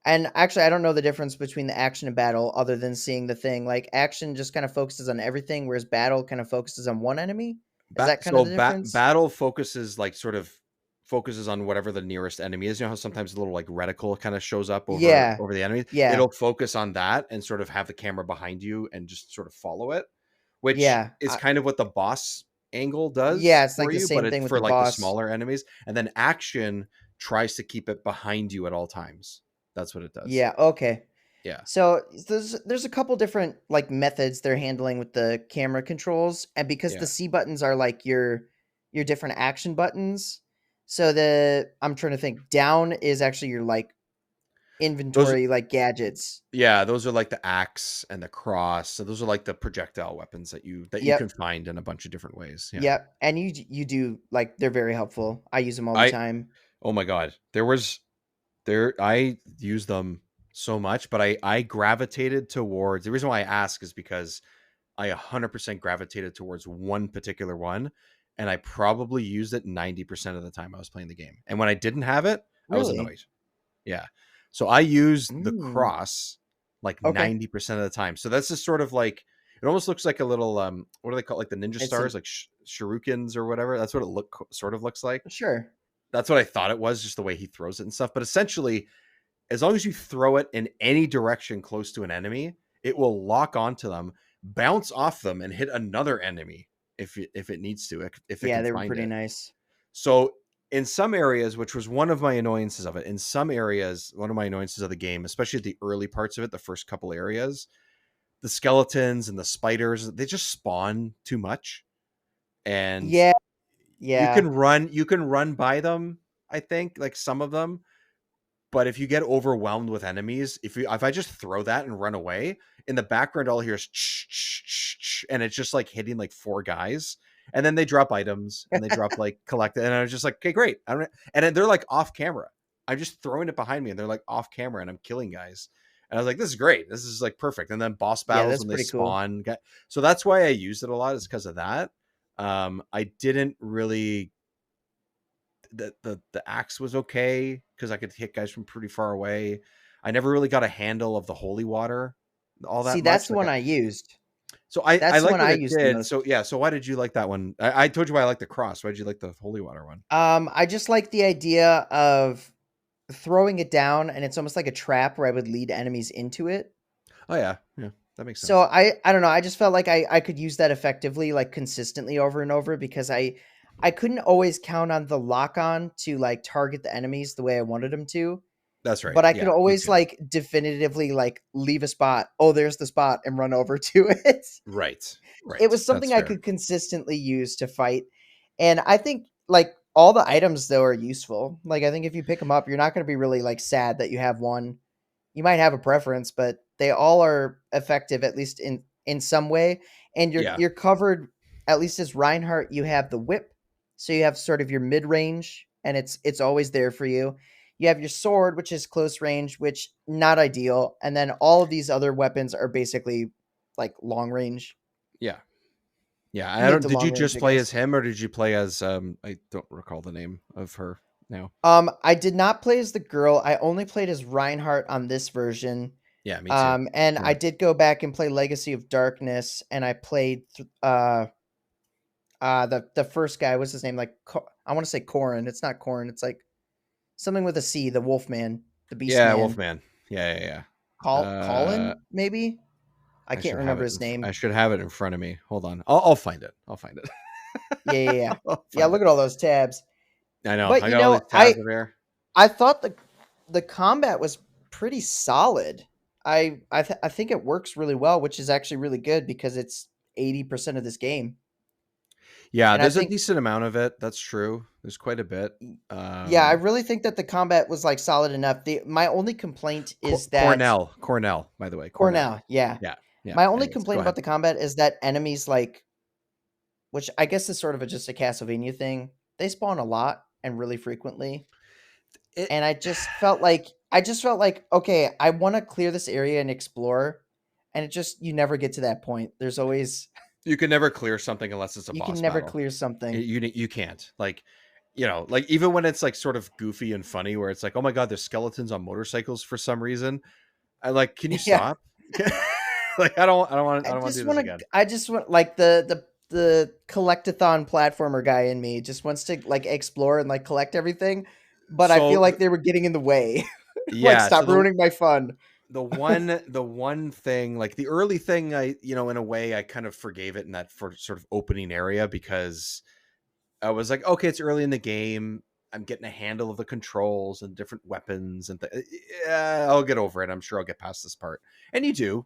And actually, I don't know the difference between the action and battle other than seeing the thing. Like action just kind of focuses on everything, whereas battle kind of focuses on one enemy. Is that kind of the difference? Battle focuses like sort of focuses on whatever the nearest enemy is. You know how sometimes a little like reticle kind of shows up Yeah, over the enemy. yeah, It'll focus on that and sort of have the camera behind you and just sort of follow it, which yeah, is kind of what the boss angle yeah. does It's for like the you, but same it's thing with for the like the boss. smaller enemies. And then action tries to keep it behind you at all times. That's what it does. Yeah, okay. Yeah. So there's a couple different like methods they're handling with the camera controls, and because the Yeah. C buttons are like your different action buttons. So the I'm trying to think. Down is actually your like Those inventory like gadgets. Yeah, those are like the axe and the cross. So those are like the projectile weapons that you can Yep. find in a bunch of different ways. Yeah. Yep, and you do like they're very helpful. I use them all the I time. Oh my god. I use them so much, but I gravitated towards the reason why I ask is because I 100% gravitated towards one particular one and I probably used it 90% of the time I was playing the game. And when I didn't have it, I was Really? annoyed. Yeah. So I used the Mm. cross like Okay. 90% of the time. So that's just sort of like it almost looks like a little what do they call it? Like the ninja It's an stars, like shurikens or whatever. That's what it sort of looks like. sure. That's what I thought it was, just the way he throws it and stuff. But essentially, as long as you throw it in any direction close to an enemy, it will lock onto them, bounce off them, and hit another enemy if it needs to, if it Yeah, can they were find pretty it. nice. So in some areas, which was one of my annoyances of it, in some areas, one of my annoyances of the game, especially the early parts of it, the first couple areas, the skeletons and the spiders, they just spawn too much. And Yeah, yeah. you can run by them, I think, like some of them, but if you get overwhelmed with enemies, if I just throw that and run away, in the background all I hear is and it's just like hitting like four guys. And then they drop items and they drop like collect, and I was just like, okay, great. I don't, and then they're like off camera. I'm just throwing it behind me and they're like off camera and I'm killing guys. And I was like, this is great. This is like perfect. And then boss Yeah, battles that's when they pretty cool. spawn. So that's why I used it a lot, is because of that. I didn't really, the axe was okay because I could hit guys from pretty far away. I never really got a handle of the holy water all that See, that's much. the one I used. So I That's the like one what I it used the did. most. So yeah. So why did you like that one? I told you why I like the cross. Why did you like the holy water one? I just like the idea of throwing it down, and it's almost like a trap where I would lead enemies into it. Oh yeah, yeah, that makes So sense. I don't know, I just felt like I could use that effectively, like, consistently over and over, because I couldn't always count on the lock on to, like, target the enemies the way I wanted them to, That's right. but I could Yeah, me always, too. like, definitively, like, leave a spot. "Oh, there's the spot," and run over to it. Right, It right. was That's something I fair. could consistently use to fight, and I think, like, all the items, though, are useful. Like, I think if you pick them up, you're not gonna be really, like, sad that you have one. You might have a preference, but they all are effective, at least in some way, and Yeah, you're covered. At least as Reinhardt, you have the whip, so you have sort of your mid-range, and it's always there for you. You have your sword, which is close range, which not ideal, and then all of these other weapons are basically, like, long range, yeah, yeah. I mid don't. to Did long you range, just I play as guess. him, or did you play as I don't recall the name of her now. I did not play as the girl. I only played as Reinhardt on this version. Yeah, me too. And I Yeah, did go back and play Legacy of Darkness, and I played the first guy. What's his name? Like, I want to say Corin. It's not Corin. It's like something with a C. The Wolfman, the yeah, Beastman. Wolfman. Yeah, yeah, yeah. Colin, maybe. I I can't should have remember it. his name. I should have it in front of me. Hold on. I'll find it. I'll find it. Yeah, yeah, yeah. I'll Yeah, find look it. at all those tabs. I know. But I got all these tabs over here. I thought the combat was pretty solid. I think it works really well, which is actually really good because it's 80% of this game. Yeah, And I there's a think decent amount of it. That's true. There's quite a bit. yeah, I Um, really think that the combat was, like, solid enough. My only complaint is that Cornell, by the way, Cornell. Cornell, yeah. Yeah, yeah. My only Anyways, go complaint about ahead. the combat is that enemies, like, which I guess is sort of just a Castlevania thing, they spawn a lot and really frequently. It And I just felt like, okay, I want to clear this area and explore, and it just, you never get to that point. There's always, You can never clear something unless it's a you can boss never battle. clear something. You can't. Like, like even when it's like sort of goofy and funny, where it's like, oh my god, there's skeletons on motorcycles for some reason. I like, can you Yeah. stop? Like, I don't want to do this again. I just want, like, the collectathon platformer guy in me just wants to, like, explore and, like, collect everything, but I So feel like they were getting in the way. Like, yeah, so stop ruining my fun. the one thing, like the early thing, I in a way I kind of forgave it in that for sort of opening area, because I was like, okay, it's early in the game. I'm getting a handle of the controls and different weapons and yeah, I'll get over it. I'm sure I'll get past this part. And you do,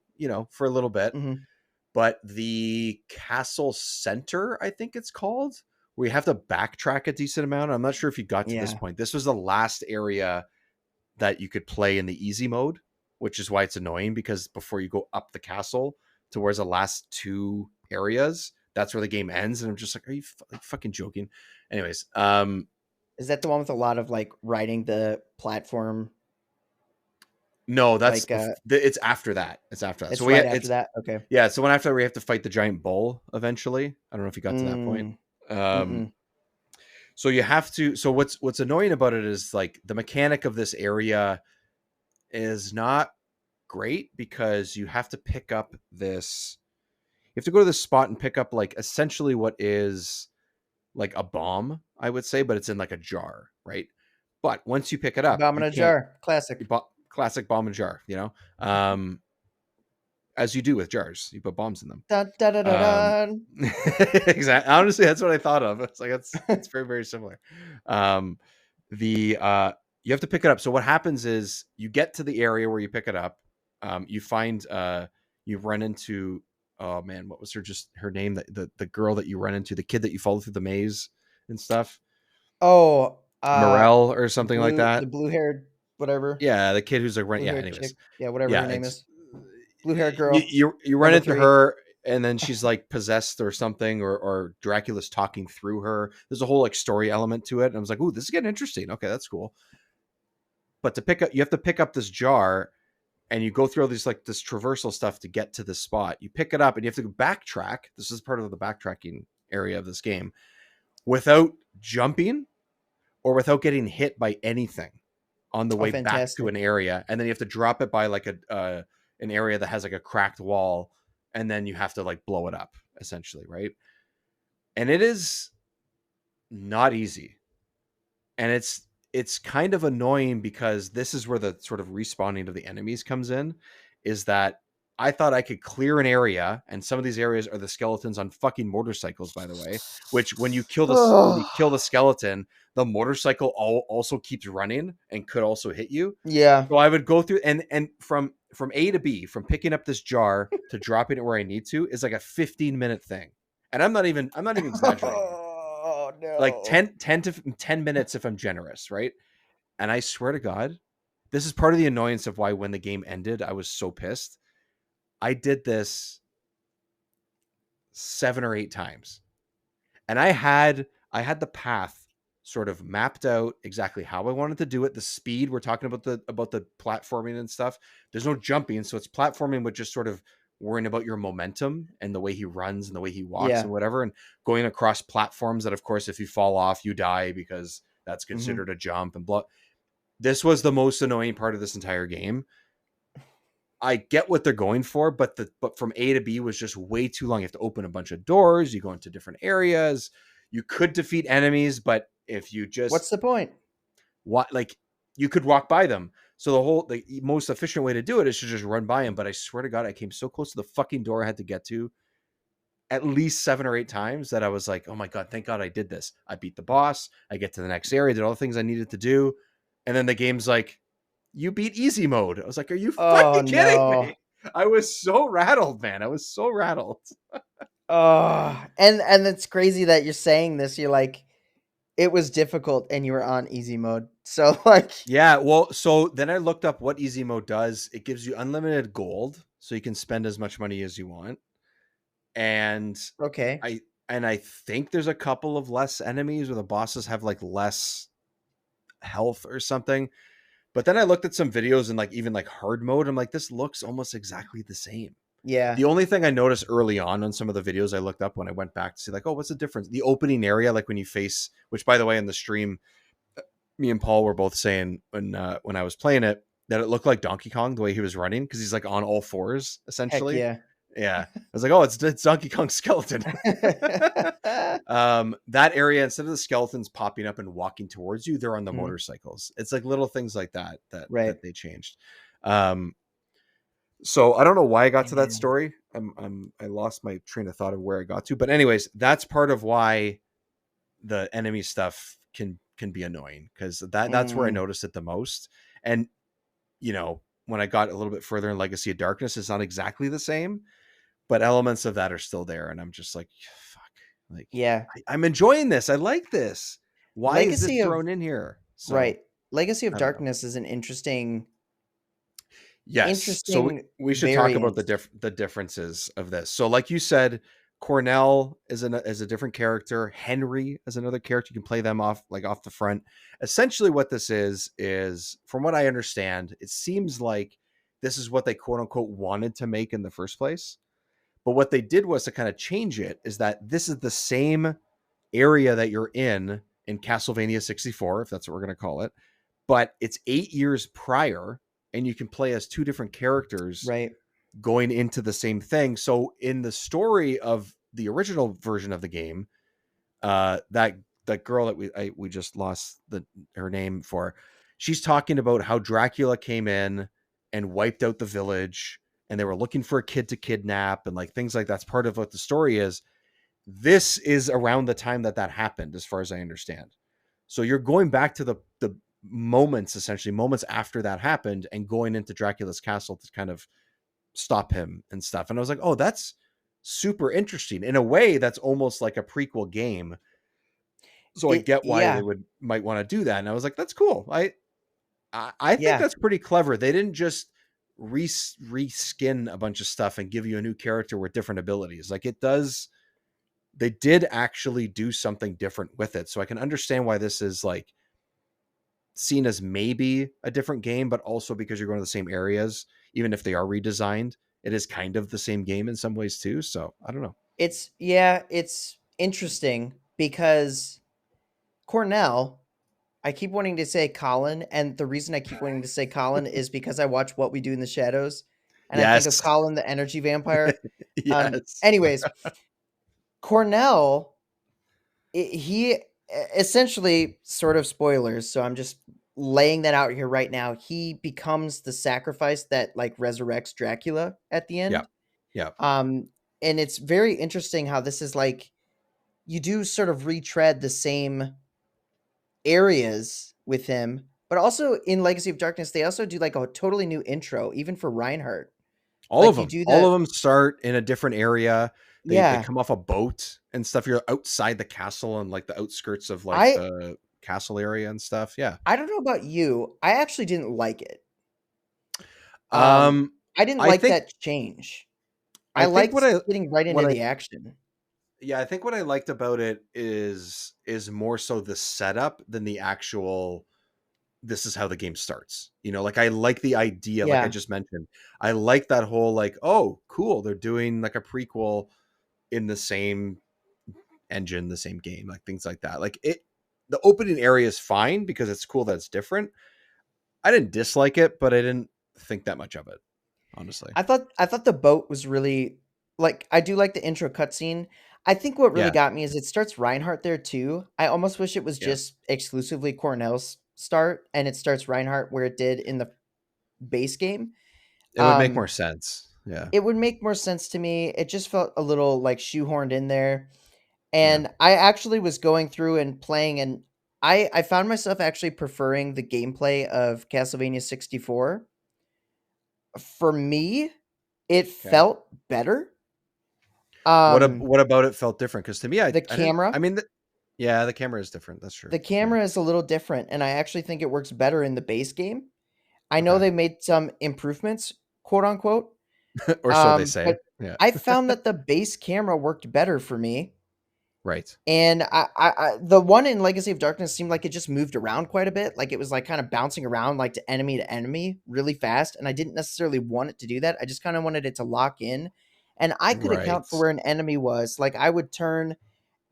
for a little bit. Mhm. But the castle center, I think it's called, where you have to backtrack a decent amount. I'm not sure if you got to this Yeah. point. This was the last area that you could play in the easy mode, which is why it's annoying, because before you go up the castle towards the last two areas, that's where the game ends. And I'm just like, are you fucking joking? Anyways, Is that the one with a lot of, like, riding the platform? no, that's Like, it's after that. It's after that. So it's right after it's that? Okay. yeah. So when after we have to fight the giant bull eventually. I don't know if you got to that point. Mm, Um, mm-mm. so you have to. So what's annoying about it is like the mechanic of this area is not great, because you have to pick up this. You have to go to this spot and pick up like essentially what is like a bomb, I would say, but it's in like a jar, right? But once you pick it up, Bomb in you a can't. jar. Classic. classic bomb in a jar, as you do with jars, you put bombs in them. Dun, dun, dun, dun, Um, dun. exactly. Honestly, that's what I thought of. It's like it's very very similar. Um, the You have to pick it up. So what happens is you get to the area where you pick it up. You find you run into, oh man, what was her name? The girl that you run into, the kid that you follow through the maze and stuff. Oh, Morel or something like the that. blue haired whatever, Yeah, the kid who's like running. blue Yeah. haired chick. Anyways, Yeah, whatever yeah. her name is. Blue haired You, girl. you run Number into 3. her, and then she's like possessed or something, or Dracula's talking through her. There's a whole like story element to it, and I was like, "Ooh, this is getting interesting." Okay, that's cool. But you have to pick up this jar, and you go through all these like this traversal stuff to get to this spot. You pick it up, and you have to go backtrack. This is part of the backtracking area of this game, without jumping or without getting hit by anything on the Oh, way back to an fantastic. area, and then you have to drop it by like an area that has like a cracked wall, and then you have to like blow it up essentially, right? And it is not easy, and it's kind of annoying because this is where the sort of respawning of the enemies comes in, is that I thought I could clear an area, and some of these areas are the skeletons on fucking motorcycles, by the way, which when you kill the skeleton, the motorcycle also keeps running and could also hit you. Yeah. So I would go through, and from A to B, from picking up this jar to dropping it where I need to, is like a 15-minute thing. And I'm not even exaggerating. Oh Like no. 10 minutes if I'm generous, right? And I swear to God, this is part of the annoyance of why when the game ended, I was so pissed. I did this 7 or 8 times. And I had the path sort of mapped out exactly how I wanted to do it. The speed, we're talking about the platforming and stuff. There's no jumping, so it's platforming with just sort of worrying about your momentum and the way he runs and the way he walks Yeah. and whatever, and going across platforms that, of course, if you fall off, you die because that's Hmm. considered a jump and blah. This was the most annoying part of this entire game. I get what they're going for, but from A to B was just way too long. You have to open a bunch of doors. You go into different areas. You could defeat enemies, but if you What's just the point? what like you could walk by them. So the most efficient way to do it is to just run by them. But I swear to God, I came so close to the fucking door I had to get to at least 7 or 8 times that I was like, oh my God, thank God I did this. I beat the boss. I get to the next area, did all the things I needed to do. And then the game's like, you beat easy mode. I was like, are you Oh fucking kidding no. me? I was so rattled, man. I was so rattled. Oh, and it's crazy that you're saying this. You're like, it was difficult, and you were on easy mode. So like, Yeah, well, so then I looked up what easy mode does. It gives you unlimited gold, so you can spend as much money as you want. And okay, I I think there's a couple of less enemies, or the bosses have like less health or something. But then I looked at some videos and like even like hard mode. I'm like, this looks almost exactly the same. yeah, The only thing I noticed early on some of the videos I looked up when I went back to see like, oh, what's the difference? The opening area, like when you face, which by the way, in the stream, me and Paul were both saying when I was playing it that it looked like Donkey Kong the way he was running because he's like on all fours heck essentially. yeah. Yeah, I was like, oh, it's Donkey Kong skeleton. That area, instead of the skeletons popping up and walking towards you, they're on the Mhm. motorcycles. It's like little things like that Right. that they changed. Um, so I don't know why I got to that Man. story. I lost my train of thought of where I got to, but anyways, that's part of why the enemy stuff can be annoying because that's where I Mm, noticed it the most. And when I got a little bit further in Legacy of Darkness, it's not exactly the same, but elements of that are still there, and I'm just like, fuck, like yeah. I'm enjoying this. I like this. Why is this Legacy of thrown in here? So right. Legacy of I don't know. Darkness is an Yes. So interesting we should talk about variance. the differences of this. So like you said, Cornell is a different character. Henry is another character. You can play them off the front. Essentially what this is from what I understand, it seems like this is what they quote unquote wanted to make in the first place. But what they did was to kind of change it is that this is the same area that you're in Castlevania 64, if that's what we're going to call it, but it's 8 years prior, and you can play as two different characters Right. going into the same thing. So in the story of the original version of the game, that girl that we just lost her name for, she's talking about how Dracula came in and wiped out the village, and they were looking for a kid to kidnap, and like things like that's part of what the story is. This is around the time that happened, as far as I understand. So you're going back to the moments, essentially moments after that happened, and going into Dracula's castle to kind of stop him and stuff. And I was like, oh, that's super interesting. In a way, that's almost like a prequel game. So I get why they Yeah, might want to do that. And I was like, that's cool. I think yeah. that's pretty clever. They didn't just reskin a bunch of stuff and give you a new character with different abilities. Like it does, they did actually do something different with it. So I can understand why this is like seen as maybe a different game, but also because you're going to the same areas, even if they are redesigned, it is kind of the same game in some ways too. So I don't know. It's interesting because Cornell, I keep wanting to say Colin, and the reason I keep wanting to say Colin is because I watch What We Do in the Shadows, and I think of Yes. Colin the energy vampire. Yes. Anyways, Cornell, he essentially, sort of spoilers, so I'm just laying that out here right now. He becomes the sacrifice that like resurrects Dracula at the Yeah. end. Yeah. Um, and it's very interesting how this is like you do sort of retread the same areas with him, but also in Legacy of Darkness, they also do like a totally new intro, even for Reinhardt. Like you do All the of them start in a different area. They yeah. come off a boat and stuff. You're outside the castle and like the outskirts of like I the castle area and stuff. Yeah. I don't know about you. I actually didn't like it. Um, Um, I didn't I like think that change. I I think what liked I getting right what into I the action. yeah, I think what I liked about it is more so the setup than the actual this is how the game starts. You know, like I like the idea, like I Yeah. just mentioned. I like that whole like, oh, cool, they're doing like a prequel in the same engine, the same game, like things like that. Like it the opening area is fine because it's cool that it's different. I didn't dislike it, but I didn't think that much of it, honestly. I thought the boat was really like I do like the intro cutscene. I think what really Yeah. got me is it starts Reinhardt there too. I almost wish it was Yeah. just exclusively Cornell's start and it starts Reinhardt where it did in the base game. It would make Um, more sense. Yeah. it would make more sense to me. It just felt a little like shoehorned in there. Yeah. And I actually was going through and playing, and I found myself actually preferring the gameplay of Castlevania 64. For me, it Okay. felt better. Um, What about it felt different? Because to me, the I didn't. I camera, mean, yeah, the camera is different. That's true. the Yeah. camera is a little different, and I actually think it works better in the base game. I know Okay. they made some improvements, quote unquote. Or so they say. But Yeah. I found that the base camera worked better for me. Right. And the one in Legacy of Darkness seemed like it just moved around quite a bit. Like it was like kind of bouncing around like to enemy really fast. And I didn't necessarily want it to do that. I just kind of wanted it to lock in. And I could account for Right. where an enemy was. Like I would turn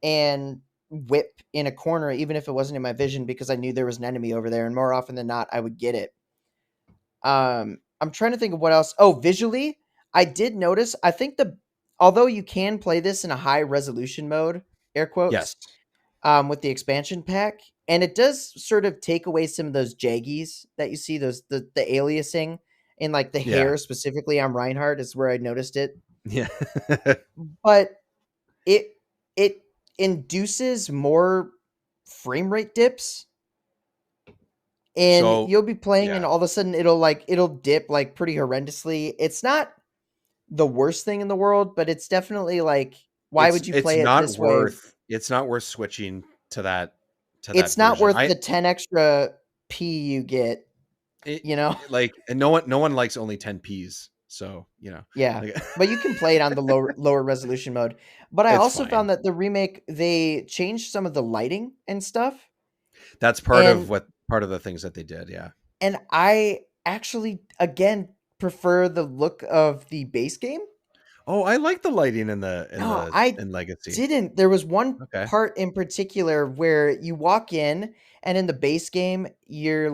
and whip in a corner, even if it wasn't in my vision, because I knew there was an enemy over there. And more often than not, I would get it. I'm trying to think of what else. Oh, visually, I did notice. I think although you can play this in a high resolution mode, air Yes. quotes, with the expansion pack, and it does sort of take away some of those jaggies that you see, those the aliasing in like the Yeah. hair specifically on Reinhardt is where I noticed it. Yeah. But it it induces more frame rate dips, and So you'll be playing and yeah, all of a sudden it'll dip like pretty horrendously. It's not the worst thing in the world, but it's definitely like, why would you play it this way? it's not worth switching to that It's not version. worth the 10 extra P you get, It, you know? like and no one likes only 10 Ps. So, you know, Yeah. like But you can play it on the lower resolution mode. But I it's also fine. found that the remake, they changed some of the lighting and stuff. That's And part of the things that they did, yeah. I actually again prefer the look of the base game. Oh, I like the lighting No, I in Legacy. didn't. There was one Okay. part in particular where you walk in and in the base game, you're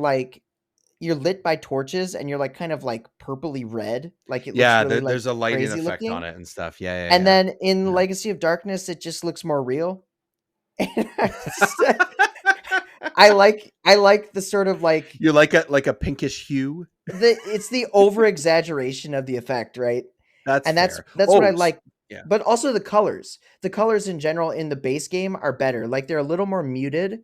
lit by torches and you're like kind of like purpley red. Like it looks Yeah, really like there's a lighting crazy effect on looking. it and stuff. Yeah, yeah, And yeah. then in Yeah. Legacy of Darkness, it just looks more real. And I just, I like the sort of like You like a pinkish hue? it's the over exaggeration of the effect, right? That's And that's fair. that's what I Oh, like. yeah. But also the colors. The colors in general in the base game are better. Like they're a little more muted.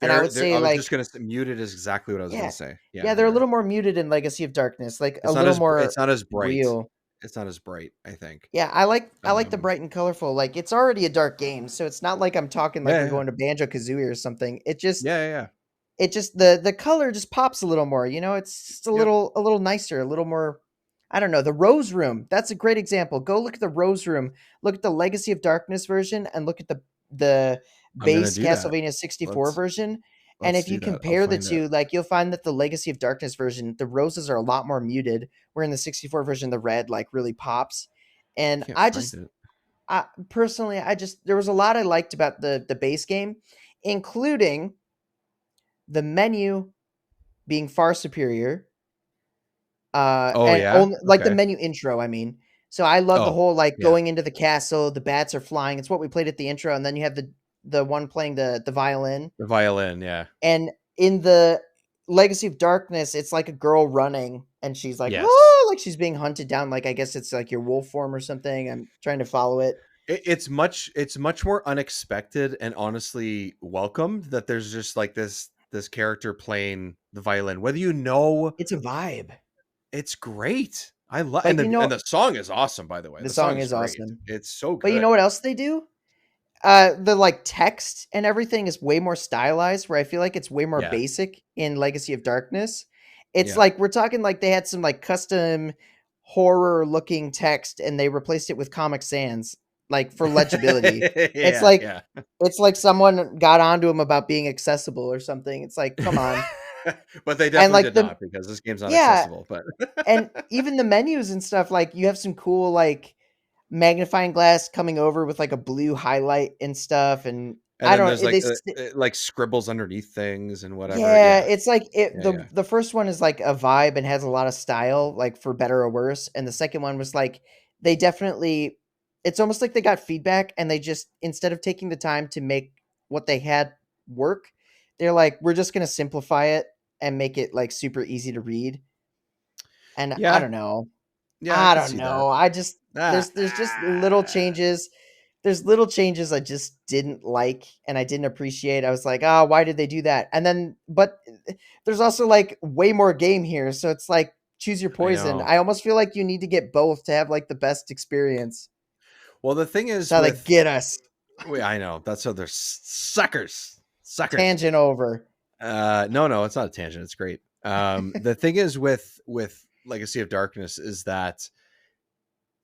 And I would They're say I was just like gonna say muted is exactly what I was gonna yeah. say. Yeah, Yeah, they they're a are. little more muted in Legacy of Darkness, like a It's not little as more it's not as bright. real. It's not as bright, I think. Yeah, I like the Um, bright and colorful. Like it's already a dark game, so it's not like I'm talking like yeah, we're yeah. going to Banjo-Kazooie or something. Yeah, yeah, yeah. It just the color just pops a little more, it's just a Yep. little nicer, a little more. I don't know. The Rose Room, that's a great example. Go look at the Rose Room, look at the Legacy of Darkness version, and look at the I'm gonna base do that. Castlevania 64 Let's version. And let's if you do that. I'll compare the find it. two, like you'll find that the Legacy of Darkness version, the roses are a lot more muted, where in the 64 version the red like really pops. And Can't find it. personally, I just there was a lot I liked about the base game, including the menu being far superior. Oh And yeah? only like the Okay. menu intro, I mean. So I love the Oh, whole like yeah. going into the castle, the bats are flying. It's what we played at the intro, and then you have the one playing the violin. The violin, yeah. And in the Legacy of Darkness, it's like a girl running, and she's like, Yes. oh, like she's being hunted down. Like I guess it's like your wolf form or something. I'm trying to follow it. It's much more unexpected and honestly welcomed that there's just like this character playing the violin. Whether you know It's a vibe. it's great. I love But and the song is awesome, by the way. the The song song is is great. awesome. It's so But you know good. what else they do? The like text and everything is way more stylized, where I feel like it's way more Yeah. basic in Legacy of Darkness. It's Yeah. like we're talking like they had some like custom horror looking text and they replaced it with Comic Sans, like for legibility. It's Yeah, like yeah. it's like someone got onto him about being accessible or something. It's like, come on. But they And definitely like did the not because this game's not yeah, accessible, but and even the menus and stuff, like you have some cool like magnifying glass coming over with like a blue highlight and stuff, and and I then don't there's like they like scribbles underneath things and whatever. yeah, Yeah. it's like it Yeah, the yeah. the first one is like a vibe and has a lot of style, like for better or worse, and the second one was like they definitely it's almost like they got feedback and they just instead of taking the time to make what they had work, they're like, we're just gonna simplify it and make it like super easy to read. And I Yeah. don't know. Yeah, I I can don't see that. know. I just Ah, there's just little changes. There's little changes I just didn't like and I didn't appreciate. I was like, "Oh, why did they do that?" And then but there's also like way more game here, so it's like choose your I poison. know. I almost feel like you need to get both to have like the best experience. Well, the thing That's is how they with get us. I know that's how they're suckers, suckers. Tangent over. No, no, it's not a tangent. It's great. The thing is with Legacy of Darkness is that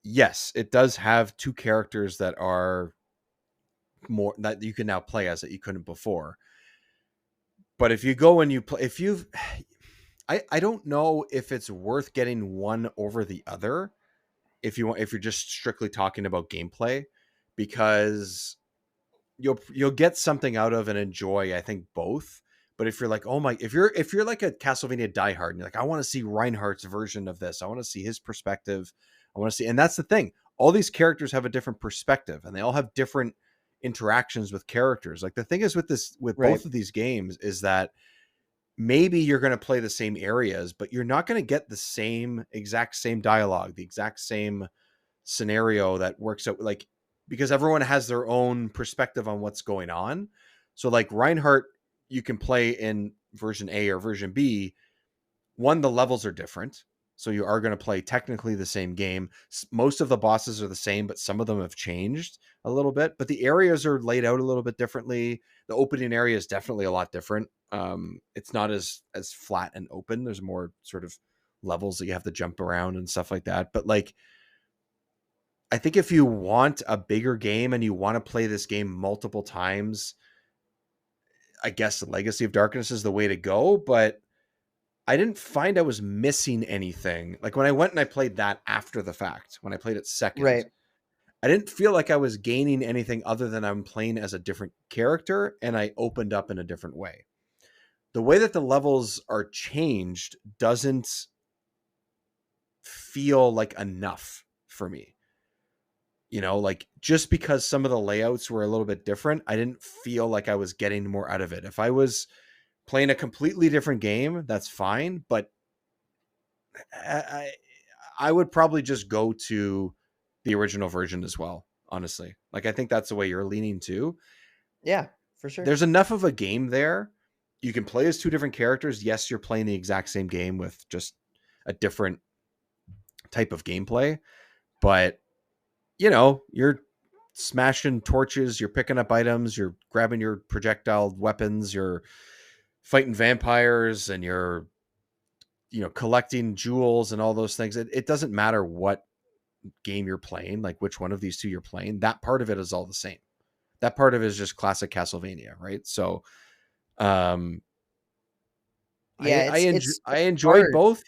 yes, it does have two characters that are more that you can now play as that you couldn't before. But if you go and you play, if you've, I don't know if it's worth getting one over the other if you want if you're just strictly talking about gameplay because you'll get something out of and enjoy I think both. But if you're like, oh my, if you're like a Castlevania diehard and you're like, I want to see Reinhardt's version of this, I want to see his perspective, I want to see, and that's the thing, all these characters have a different perspective and they all have different interactions with characters. Like the thing is with this with Right. both of these games is that maybe you're going to play the same areas, but you're not going to get the same exact same dialogue, the exact same scenario that works out like because everyone has their own perspective on what's going on. So like Reinhardt, you can play in version A or version B. One, the levels are different. So you are going to play technically the same game. Most of the bosses are the same, but some of them have changed a little bit. But the areas are laid out a little bit differently. The opening area is definitely a lot different. It's not as flat and open. There's more sort of levels that you have to jump around and stuff like that. But like I think if you want a bigger game and you want to play this game multiple times, I guess the Legacy of Darkness is the way to go. But I didn't find I was missing anything. Like when I went and I played that after the fact, when I played it second, Right. I didn't feel like I was gaining anything other than I'm playing as a different character and I opened up in a different way. The way that the levels are changed doesn't feel like enough for me. You know, like just because some of the layouts were a little bit different, I didn't feel like I was getting more out of it. If I was playing a completely different game, that's fine. But I, I would probably just go to the original version as well. Honestly, like I think that's the way you're leaning to. Yeah, for sure. There's enough of a game there. You can play as two different characters. Yes, you're playing the exact same game with just a different type of gameplay, but you're smashing torches, you're picking up items, you're grabbing your projectile weapons, you're fighting vampires, and you're collecting jewels and all those things. It doesn't matter what game you're playing, like which one of these two you're playing. That part of it is all the same. That part of it is just classic Castlevania, right? So, um, Yeah, I it's enjoyed hard. both.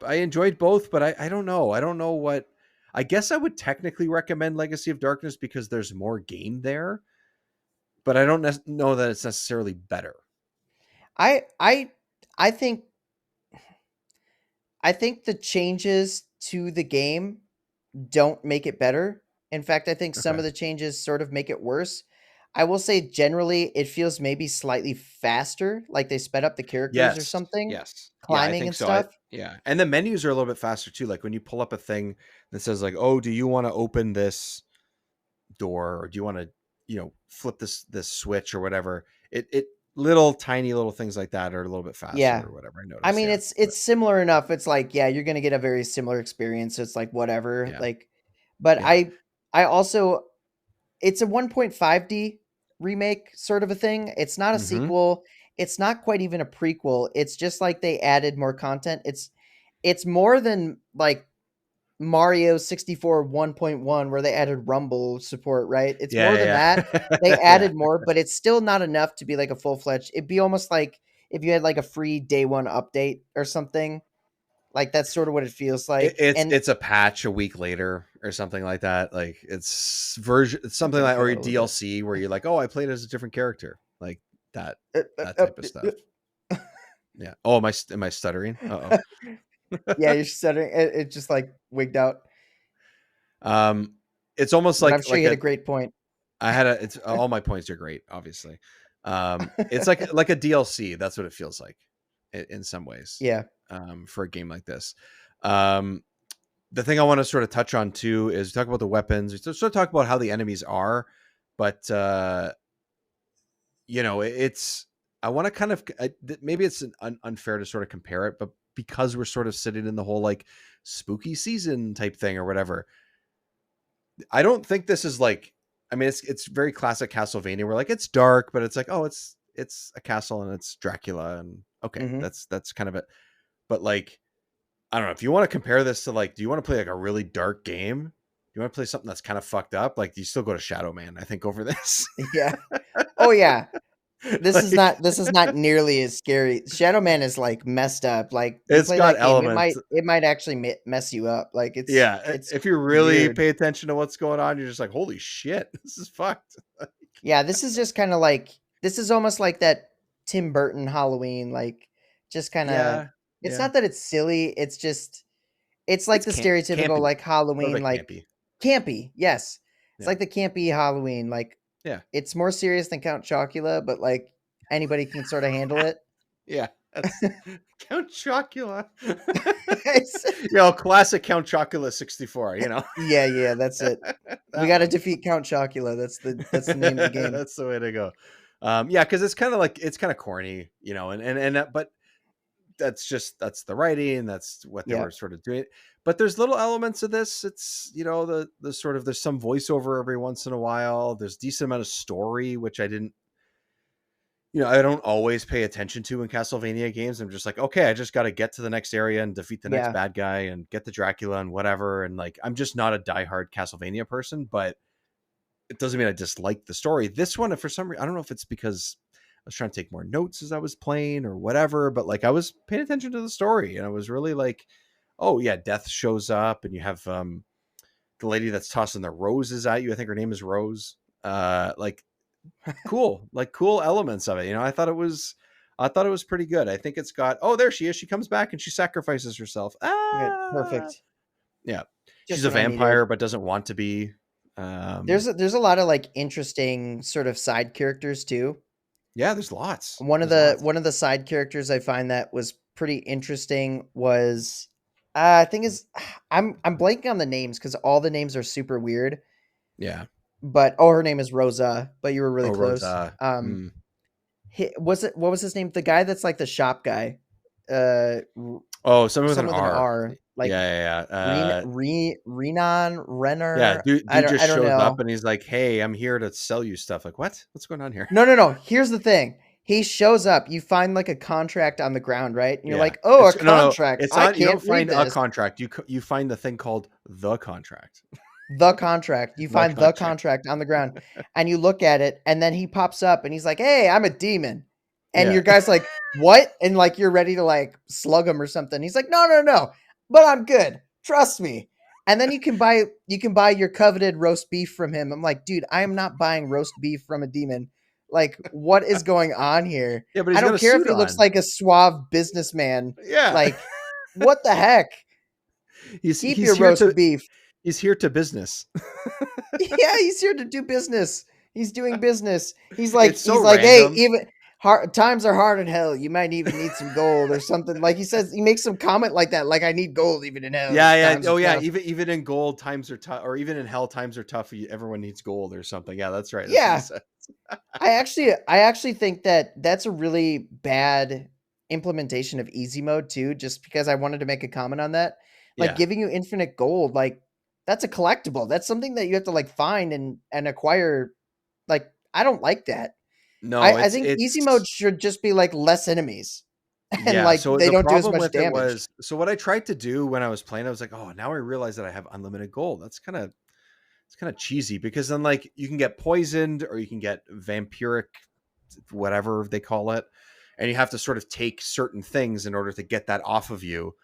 I enjoyed both, but I don't know. I don't know what. I guess I would technically recommend Legacy of Darkness because there's more game there, but I don't know that it's necessarily better. I I I think I think the changes to the game don't make it better. In fact, I think some Okay. of the changes sort of make it worse. I will say generally it feels maybe slightly faster, like they sped up the characters or Yes. something, Yes. Yeah, I climbing think and so. I stuff. Yeah, and the menus are a little bit faster too. Like when you pull up a thing that says like, "Oh, do you want to open this door or do you want to, flip this switch or whatever?" It little tiny little things like that are a little bit faster Yeah. or whatever. I I noticed. mean, Yeah. But it's similar enough. It's like, yeah, you're gonna get a very similar experience. So it's like whatever. yeah. Like, but Yeah. I also it's a 1.5D remake sort of a thing. It's not a Mhm. sequel. It's not quite even a prequel. It's just like they added more content. It's more than like Mario 64 1.1 where they added Rumble support, right? It's more than Yeah, that. They yeah. Yeah. added more, but it's still not enough to be like a full-fledged. It'd be almost like if you had like a free day one update or something. Like that's sort of what it feels It, like. it's And it's a patch a week later or something like that. Like it's I'm something gonna like or cut a out a little bit. DLC where you're like, "Oh, I played as a different character." Like that Uh, that uh, type of uh, stuff. Yeah. Oh, am I stuttering? Uh-oh. yeah, you're stuttering. It just like wigged out, Um, it's almost but I'm like sure you like hit a a great point. I had a it's all my points are great, obviously. It's like a DLC. That's what it feels like in some ways. Yeah, For a game like this. Um, the thing I want to sort of touch on too is talk about the weapons. We sort of talk about how the enemies are, but it's I want to kind of maybe it's unfair to sort of compare it, but because we're sort of sitting in the whole like spooky season type thing or whatever, I don't think this is like. I mean, it's very classic Castlevania. Where like it's dark, but it's like oh, it's a castle and it's Dracula and okay, hmm that's kind of it. But like I don't know if you want to compare this to like, do you want to play like a really dark game? Do you want to play something that's kind of fucked up? Like, do you still go to Shadow Man? I think over this. yeah. Oh yeah, Like, this is not nearly as scary. Shadow Man is like messed up. Like you it's play got that game, elements. it might actually mess you up. Like Yeah, it's if you really weird. pay attention to what's going on, you're just like, holy shit, this is fucked. Yeah, this is just kind of like this is almost like that Tim Burton Halloween. Like just kind of. Yeah, It's yeah. not that it's silly. It's just it's like It's the stereotypical campy, like a little Halloween bit like campy. campy. Yes, it's Yeah, like the campy Halloween. Like yeah, it's more serious than Count Chocula, but like anybody can sort of handle it. yeah. That's Count Chocula. It's- Classic Count Chocula 64. yeah, yeah, that's it. We That got to one. defeat Count Chocula. That's the name of the game. That's the way to go. Yeah, because it's kind of corny, but that's the writing, that's what they Yeah, were sort of doing. But there's little elements of this. It's the sort of there's some voiceover every once in a while. There's decent amount of story, which I didn't. I don't always pay attention to in Castlevania games. I'm just like, okay, I just got to get to the next area and defeat the next yeah, bad guy and get the Dracula and whatever. And like, I'm just not a diehard Castlevania person, but it doesn't mean I dislike the story. This one, for some reason, I don't know if it's because I was trying to take more notes as I was playing or whatever, but like I was paying attention to the story and I was really like, oh yeah, Death shows up and you have the lady that's tossing the roses at you. I think her name is Rose. Like cool, like cool elements of it. I thought it was pretty good. I think it's got oh there she is. She comes back and she sacrifices herself. yeah, Ah, perfect. yeah. She's Just a what I needed. vampire but doesn't want to be. There's a lot of like interesting sort of side characters too. Yeah, there's lots. One of There's the lots. one of the side characters I find that was pretty interesting was I think is I'm blanking on the names because all the names are super weird. Yeah. But oh, her name is Rosa, but you were really Oh, close. Rosa. Was it what was his name? The guy that's like the shop guy. Uh, Oh, someone with an Some with an R. R, like Yeah, yeah, yeah. Renan Yeah, Renner. dude just I don't shows up know. and he's like, "Hey, I'm here to sell you stuff." Like, what? What's going on here? No, no, no. Here's the thing. He shows up. You find like a contract on the ground, right? And you're Yeah. like, oh, a It's no. contract. It's I not. You don't can't read find a this. contract. You find the thing called the contract. The contract. You The find the contract. contract on the ground and you look at it, and then he pops up and he's like, hey, I'm a demon. And Yeah. your guy's like, what? And like you're ready to like slug him or something. He's like, no, no, no. But I'm good. Trust me. And then you can buy your coveted roast beef from him. I'm like, dude, I am not buying roast beef from a demon. Like, what is going on here? Yeah, but I he's got don't a care if suit he looks on. like a suave businessman. Yeah. Like, what the heck? Keep He's your here roast to beef. business. Yeah, he's here to do business. He's doing business. It's so He's like, hey, random. even times are hard in hell. You might even need some gold or something. Like he says, he makes some comment like that. Like I need gold even in hell. Yeah, yeah. Times are Oh, yeah. tough. Even in gold, times are tough, or even in hell, times are tough. Everyone needs gold or something. Yeah, that's right. That's what he Yeah, said. I actually think that that's a really bad implementation of easy mode too. Just because I wanted to make a comment on that, like Yeah. giving you infinite gold, like that's a collectible. That's something that you have to like find and acquire. Like I don't like that. No, I think easy it's mode should just be like less enemies and yeah. like So they the don't do as problem much with it damage. was, so what I tried to do when I was playing, I was like, oh, now I realize that I have unlimited gold. It's kind of cheesy because then like you can get poisoned or you can get vampiric, whatever they call it, and you have to sort of take certain things in order to get that off of you,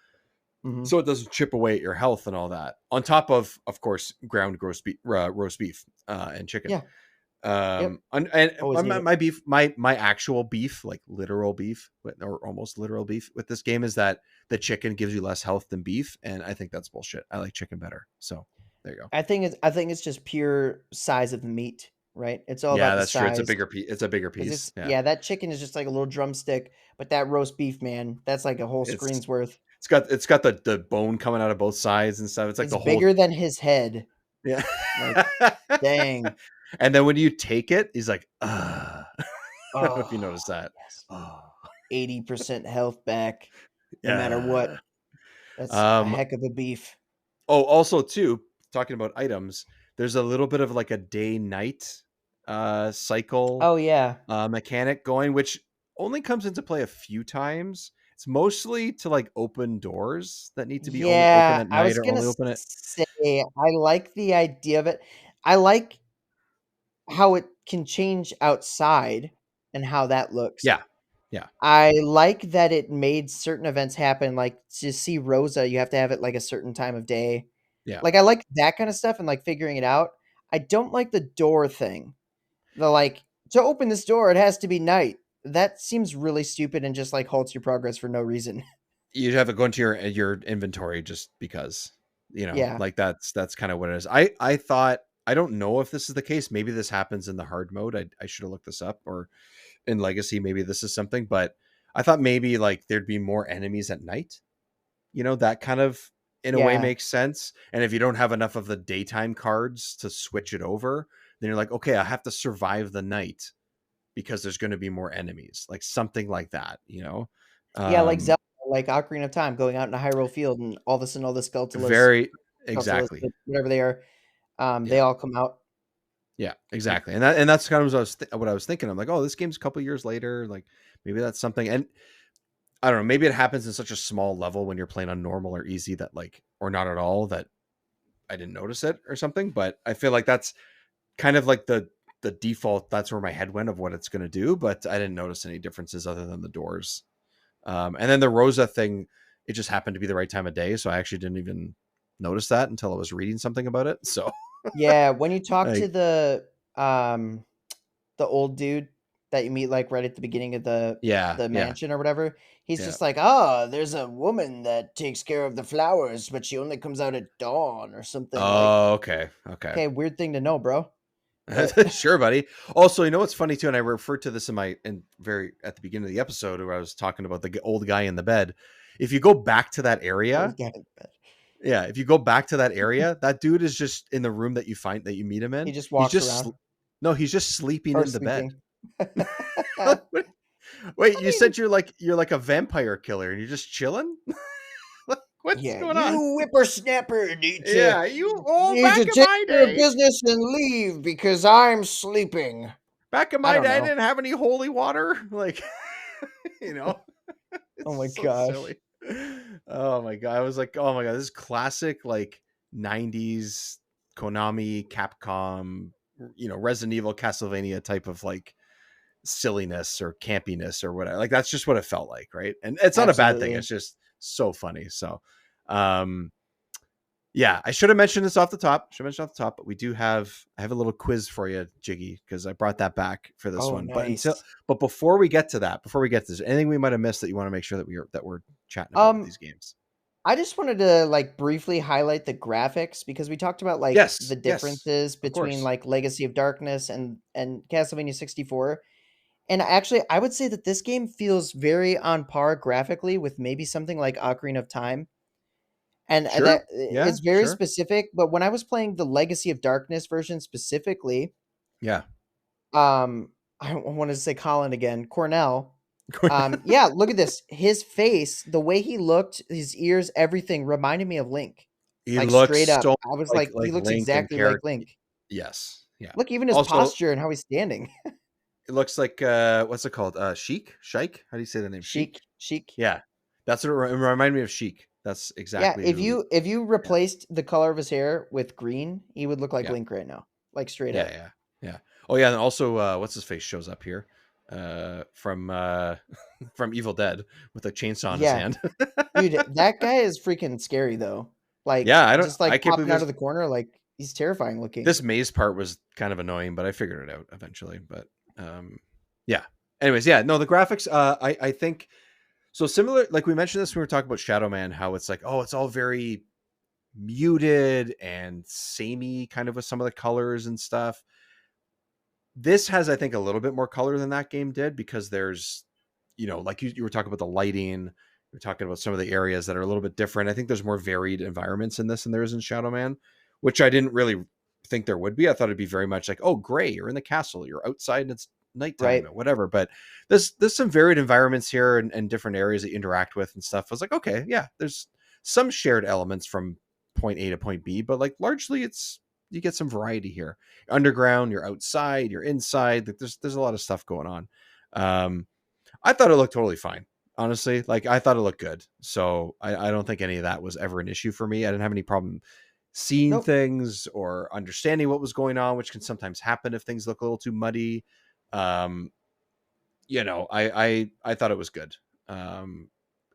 Mhm. so it doesn't chip away at your health and all that. On top of course, ground roast beef and chicken. Yeah. Yep. And Always need it. my beef, my actual beef, like literal beef, or almost literal beef with this game is that the chicken gives you less health than beef, and I think that's bullshit. I like chicken better. So there you go. I think it's just pure size of the meat, right? It's all Yeah, about the that's true. It's a size. bigger piece. It's a bigger Because piece. Yeah. that chicken is just like a little drumstick, but that roast beef, man, that's like a whole It's screen's worth. it's got the bone coming out of both sides and stuff. It's like It's the whole bigger than his head. yeah. Like, dang. And then when you take it, he's like, I don't know if you Oh, noticed that. yes. Oh, 80% health back, no matter what. yeah. That's a Um. heck of a beef. Oh, also too, talking about items, there's a little bit of like a day night cycle Oh yeah. mechanic going, which only comes into play a few times. It's mostly to like open doors that need to be only open Yeah, at I night was or gonna only open at say I like the idea of it. I like how it can change outside and how that looks. yeah. Yeah. I like that it made certain events happen, like, to see Rosa, you have to have it, like, a certain time of day. Yeah. Like, I like that kinda stuff and, like, figuring it out. I don't like the door thing. The, like, "To open this door, it has to be night." That seems really stupid and just, like, halts your progress for no reason. You'd have to go into your inventory just because, Yeah. like that's kind of what it is. I thought, I don't know if this is the case. Maybe this happens in the hard mode. I should have looked this up, or in legacy maybe this is something, but I thought maybe like there'd be more enemies at night. That kind of in a way Yeah. makes sense. And if you don't have enough of the daytime cards to switch it over, then you're like, okay, I have to survive the night because there's going to be more enemies, like something like that. Yeah, like um Zelda, like Ocarina of Time, going out in a Hyrule field, and all of a sudden all the very Skeletalas, exactly. whatever they are, they Yeah. all come out. Yeah, Like, exactly. And that's kind of what I was thinking. I'm like, oh, this game's a couple years later. Like maybe that's something. And I don't know. Maybe it happens in such a small level when you're playing on normal or easy that like, or not at all, that I didn't notice it or something. But I feel like that's kind of like the default. That's where my head went of what it's going to do. But I didn't notice any differences other than the doors. And then the Rosa thing, it just happened to be the right time of day, so I actually didn't even notice that until I was reading something about it. So yeah, when you talk to like, um, the old dude that you meet, like, right at the beginning of yeah, the yeah, mansion or whatever, he's yeah. just like, "Oh, there's a woman that takes care of the flowers, but she only comes out at dawn," or something like, Oh, okay, okay. "Okay, weird thing to know, bro." But Sure, buddy. Also, you know what's funny too, and I referred to this in my in very at the beginning of the episode where I was talking about the old guy in the bed. If you go back to that oh, area, get it. But yeah, if you go back to that area, that dude is just in the room that you find that you meet him he in. just He's walks just around no, he's just sleeping or in the bed. sleeping. I Wait, you mean, said you're like a vampire killer and you're just chilling? What's yeah, going on? you whippersnapper Yeah, you need back to in take my care of day. business and leave because I'm sleeping. Back in I my don't day, I know. didn't have any holy water. Like, you know, Oh it's my so silly. gosh. Oh my god. I was like, oh my god, this is classic like 90s Konami, Capcom, Resident Evil, Castlevania type of like silliness or campiness or whatever. Like that's just what it felt like, right? And it's not a bad thing. Absolutely. It's just so funny. So um yeah, I should have mentioned this off the top. Should have mentioned off the top, but I have a little quiz for you, Jiggy, because I brought that back for this Oh, one. nice. But before we get to that, before we get to this, anything we might have missed that you want to make sure that we're chatting about with Um, these games? I just wanted to like briefly highlight the graphics because we talked about like the Yes, yes, differences of between course. like Legacy of Darkness and Castlevania 64. And actually, I would say that this game feels very on par graphically with maybe something like Ocarina of Time. And Sure. that Yeah, it's very sure. specific, but when I was playing the Legacy of Darkness version specifically, Yeah. I want to say Colin again, Cornell. Yeah, look at this. His face, the way he looked, his ears, everything reminded me of Link. He Like looks straight up. so I was like like, he looks Link and exactly like character. Link. Yes. Yeah. Look, even his Also, posture and how he's standing. it looks like what's it called? Sheik? Shike? How do you say the name? Chic, Sheik? chic. Yeah. That's what it reminded me of Sheik. That's Yeah, exactly who he. if you Yeah. replaced the color of his hair with green, he would look like Yeah. Link right now. Like straight Yeah, up. yeah. Yeah. Oh yeah, and also what's his face shows up here. From from Evil Dead with a chainsaw in his Yeah. hand. Dude, that guy is freaking scary though. Like Yeah, just I like can't believe popping out of this the corner, like he's terrifying looking. this maze part was kind of annoying, but I figured it out eventually. But um yeah. Anyways, yeah, no, the graphics I think so similar like we mentioned this when we were talking about Shadow Man, how it's like, oh, it's all very muted and samey kind of with some of the colors and stuff. This has, I think, a little bit more color than that game did because there's, like you were talking about the lighting, we're talking about some of the areas that are a little bit different. I think there's more varied environments in this than there is in Shadow Man, which I didn't really think there would be. I thought it'd be very much like, oh, gray, you're in the castle, you're outside and it's nighttime Right. and whatever. But there's some varied environments here and different areas that you interact with and stuff. I was like, okay, yeah, there's some shared elements from point A to point B, but like largely it's you get some variety here. Underground, you're outside, you're inside. Like there's a lot of stuff going on. I thought it looked totally fine. Honestly, like I thought it looked good. So I don't think any of that was ever an issue for me. I didn't have any problem seeing Nope. things or understanding what was going on, which can sometimes happen if things look a little too muddy. Um, I thought it was good.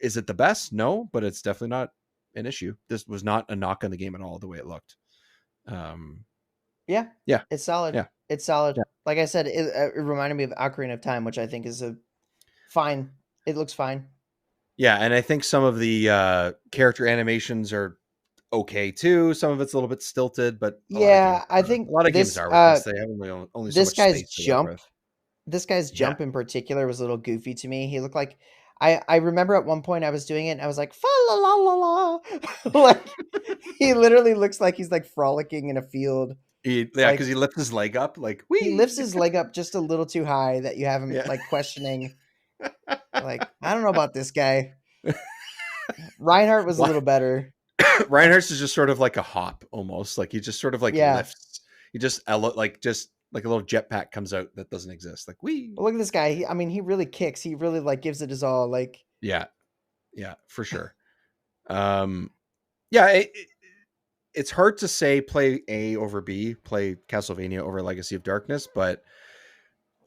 Is it the best? No, but it's definitely not an issue. This was not a knock on the game at all, the way it looked. Um, Yeah. yeah, It's solid. yeah, It's solid. yeah, Like I said, it reminded me of Ocarina of Time, which I think is a fine. It looks fine. yeah. And I think some of the character animations are okay too. Some of it's a little bit stilted, but Yeah, I a think lot of games are with this. They have only so this much guy's space to work jump with. this guy's Yeah, jump in particular was a little goofy to me. He looked like I remember at one point I was doing it and I was like, fa la la la la. Like he literally looks like he's like frolicking in a field. yeah, because Like he lifts his leg up, like he wee. lifts his leg up just a little too high that you have him Yeah, like questioning. Like, I don't know about this guy. Reinhardt was a little better. Reinhardt's is just sort of like a hop, almost like he just sort of like Yeah. lifts. He just like a little jetpack comes out that doesn't exist, like wee. But look at this guy. I mean, he really kicks. He really like gives it his all. Like, Yeah, yeah, for sure. Um, yeah, it's hard to say play A over B, play Castlevania over Legacy of Darkness, but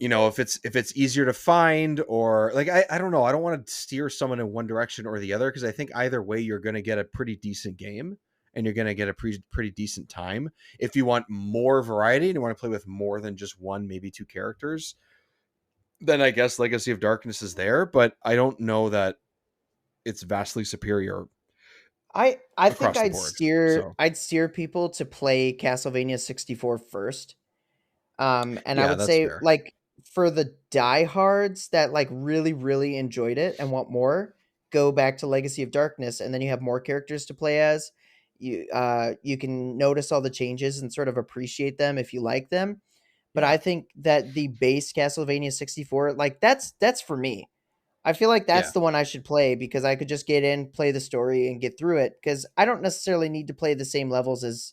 if it's easier to find or like I don't know, I don't want to steer someone in one direction or the other because I think either way you're going to get a pretty decent game and you're going to get a pretty decent time. If you want more variety and you want to play with more than just one, maybe two characters, then I guess Legacy of Darkness is there, but I don't know that it's vastly superior I think across the board. So I'd steer people to play Castlevania 64 first. And I Yeah, would that's say, fair. like, for the diehards that like really, really enjoyed it and want more, go back to Legacy of Darkness, and then you have more characters to play as. You can notice all the changes and sort of appreciate them if you like them. But Yeah. I think that the base Castlevania 64, like that's for me. I feel like Yeah. that's the one I should play because I could just get in, play the story, and get through it. Because I don't necessarily need to play the same levels as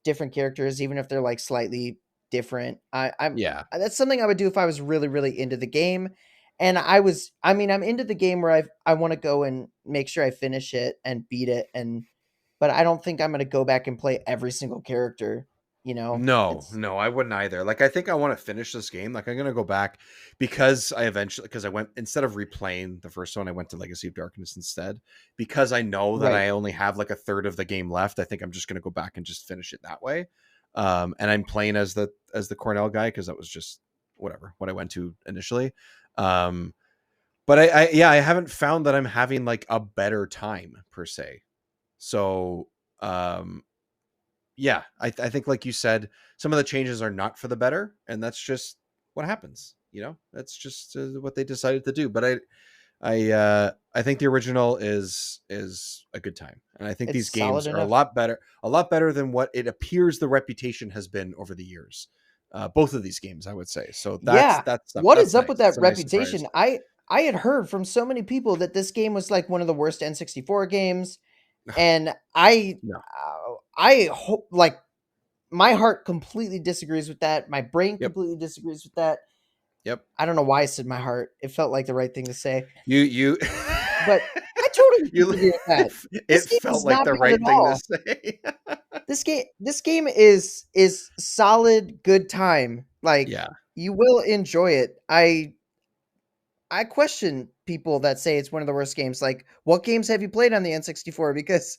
different characters, even if they're like slightly different. I'm Yeah. That's something I would do if I was really, really into the game. And I'm into the game where I want to go and make sure I finish it and beat it. But I don't think I'm going to go back and play every single character. No, It's no, I wouldn't either. Like, I think I want to finish this game. Like, I'm gonna go back because I went, instead of replaying the first one, I went to Legacy of Darkness instead. Because I know that right. I only have like a third of the game left. I think I'm just gonna go back and just finish it that way. And I'm playing as the Cornell guy because that was just whatever what I went to initially. Um, but yeah, I haven't found that I'm having like a better time per se. So um yeah, I think like you said, some of the changes are not for the better, and that's just what happens. That's just what they decided to do. But I think the original is a good time, and I think It's these solid games are enough. a lot better than what it appears the reputation has been over the years. Both of these games, I would say. So Yeah. What is that's up with nice. It's that a nice surprise. reputation? I had heard from so many people that this game was like one of the worst N64 games, and No. I hope, like, my heart completely disagrees with that. My brain Yep. completely disagrees with that. Yep. I don't know why I said my heart. It felt like the right thing to say, You but I totally you disagree with that. This it game felt is like not the bad at right thing to all. say. This game is solid, good time. Like, Yeah. you will enjoy it. I question people that say it's one of the worst games. Like, what games have you played on the N64? Because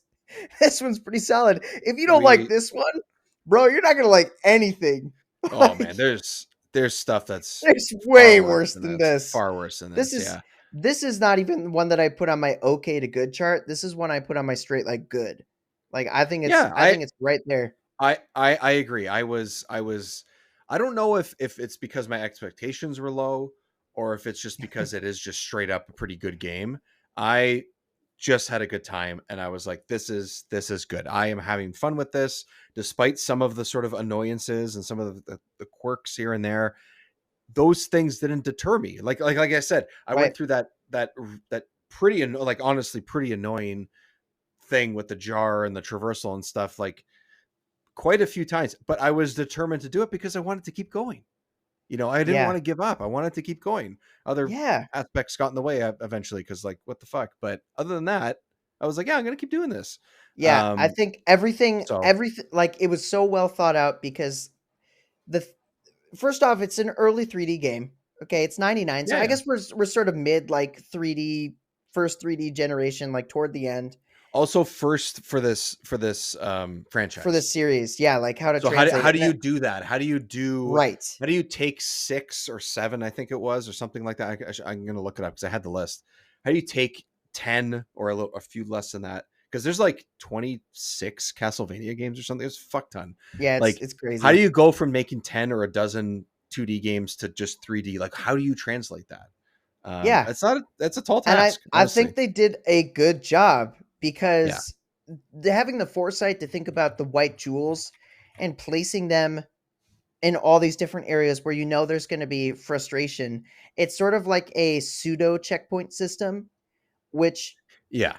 this one's pretty solid. If you don't like We this one, bro, you're not gonna like anything. Oh man, Like, there's stuff that's there's far way worse worse than than this. this. Far worse than This this. is Yeah. this is not even one that I put on my okay to good chart. This is one I put on my straight like good. Like, Yeah, I think it's right there. I agree. I don't know if it's because my expectations were low or if it's just because it is just straight up a pretty good game. I just had a good time and I was like, this is good. I am having fun with this despite some of the sort of annoyances and some of the quirks here and there. Those things didn't deter me. Like I said, I went Right. through that pretty like honestly pretty annoying thing with the jar and the traversal and stuff like quite a few times, but I was determined to do it because I wanted to keep going. I didn't want Yeah. to give up. I wanted to keep going. Other Yeah. aspects got in the way eventually because like what the fuck. But other than that, I was like, yeah, I'm gonna keep doing this. Yeah. I think everything So everything like, it was so well thought out because the first off, it's an early 3D game. Okay, it's 99. So yeah, I yeah. guess we're sort of mid, like, 3D, first 3D generation, like toward the end Also first for this for franchise. this series. Yeah, like how to So how do, translate how it. do you do that? Right. How do you take 6 or 7? I think it was or something like that. I'm gonna look it up because I had the list. How do you take 10 or a few less than that? Because there's like 26 Castlevania games or something. It's a fuck ton. Yeah, Like, it's how do crazy. you go from making 10 or a dozen 2D games to just 3D? Like, how do you translate that? Yeah. It's not. That's a tall And task, I honestly. think they did a good job Yeah, because having the foresight to think about the white jewels and placing them in all these different areas where there's going to be frustration. It's sort of like a pseudo checkpoint system, which yeah,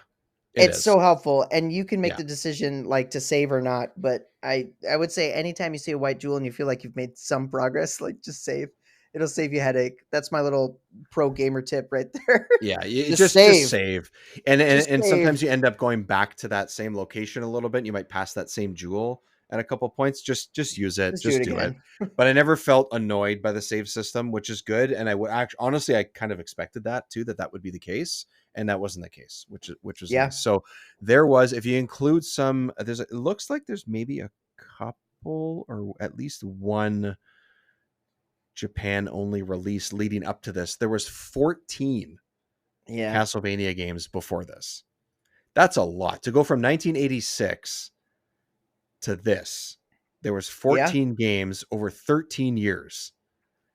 it it's is. so helpful, and you can make Yeah, the decision, like, to save or not. But I would say anytime you see a white jewel and you feel like you've made some progress, like, just save. It'll save you headache. That's my little pro gamer tip right there. yeah, you Just just save. save, and, and Just and save. sometimes you end up going back to that same location a little bit. You might pass that same jewel at a couple points. Just use it, Just do it just do it. again. But I never felt annoyed by the save system, which is good. And I would actually, honestly, I kind of expected that too, that would be the case, and that wasn't the case, which was Yeah. nice. So there was, if you include some, it looks like there's maybe a couple or at least one Japan only release leading up to this. There was 14 Yeah. Castlevania games before this. That's a lot to go from 1986 to this. There was Yeah. 14 games over 13 years.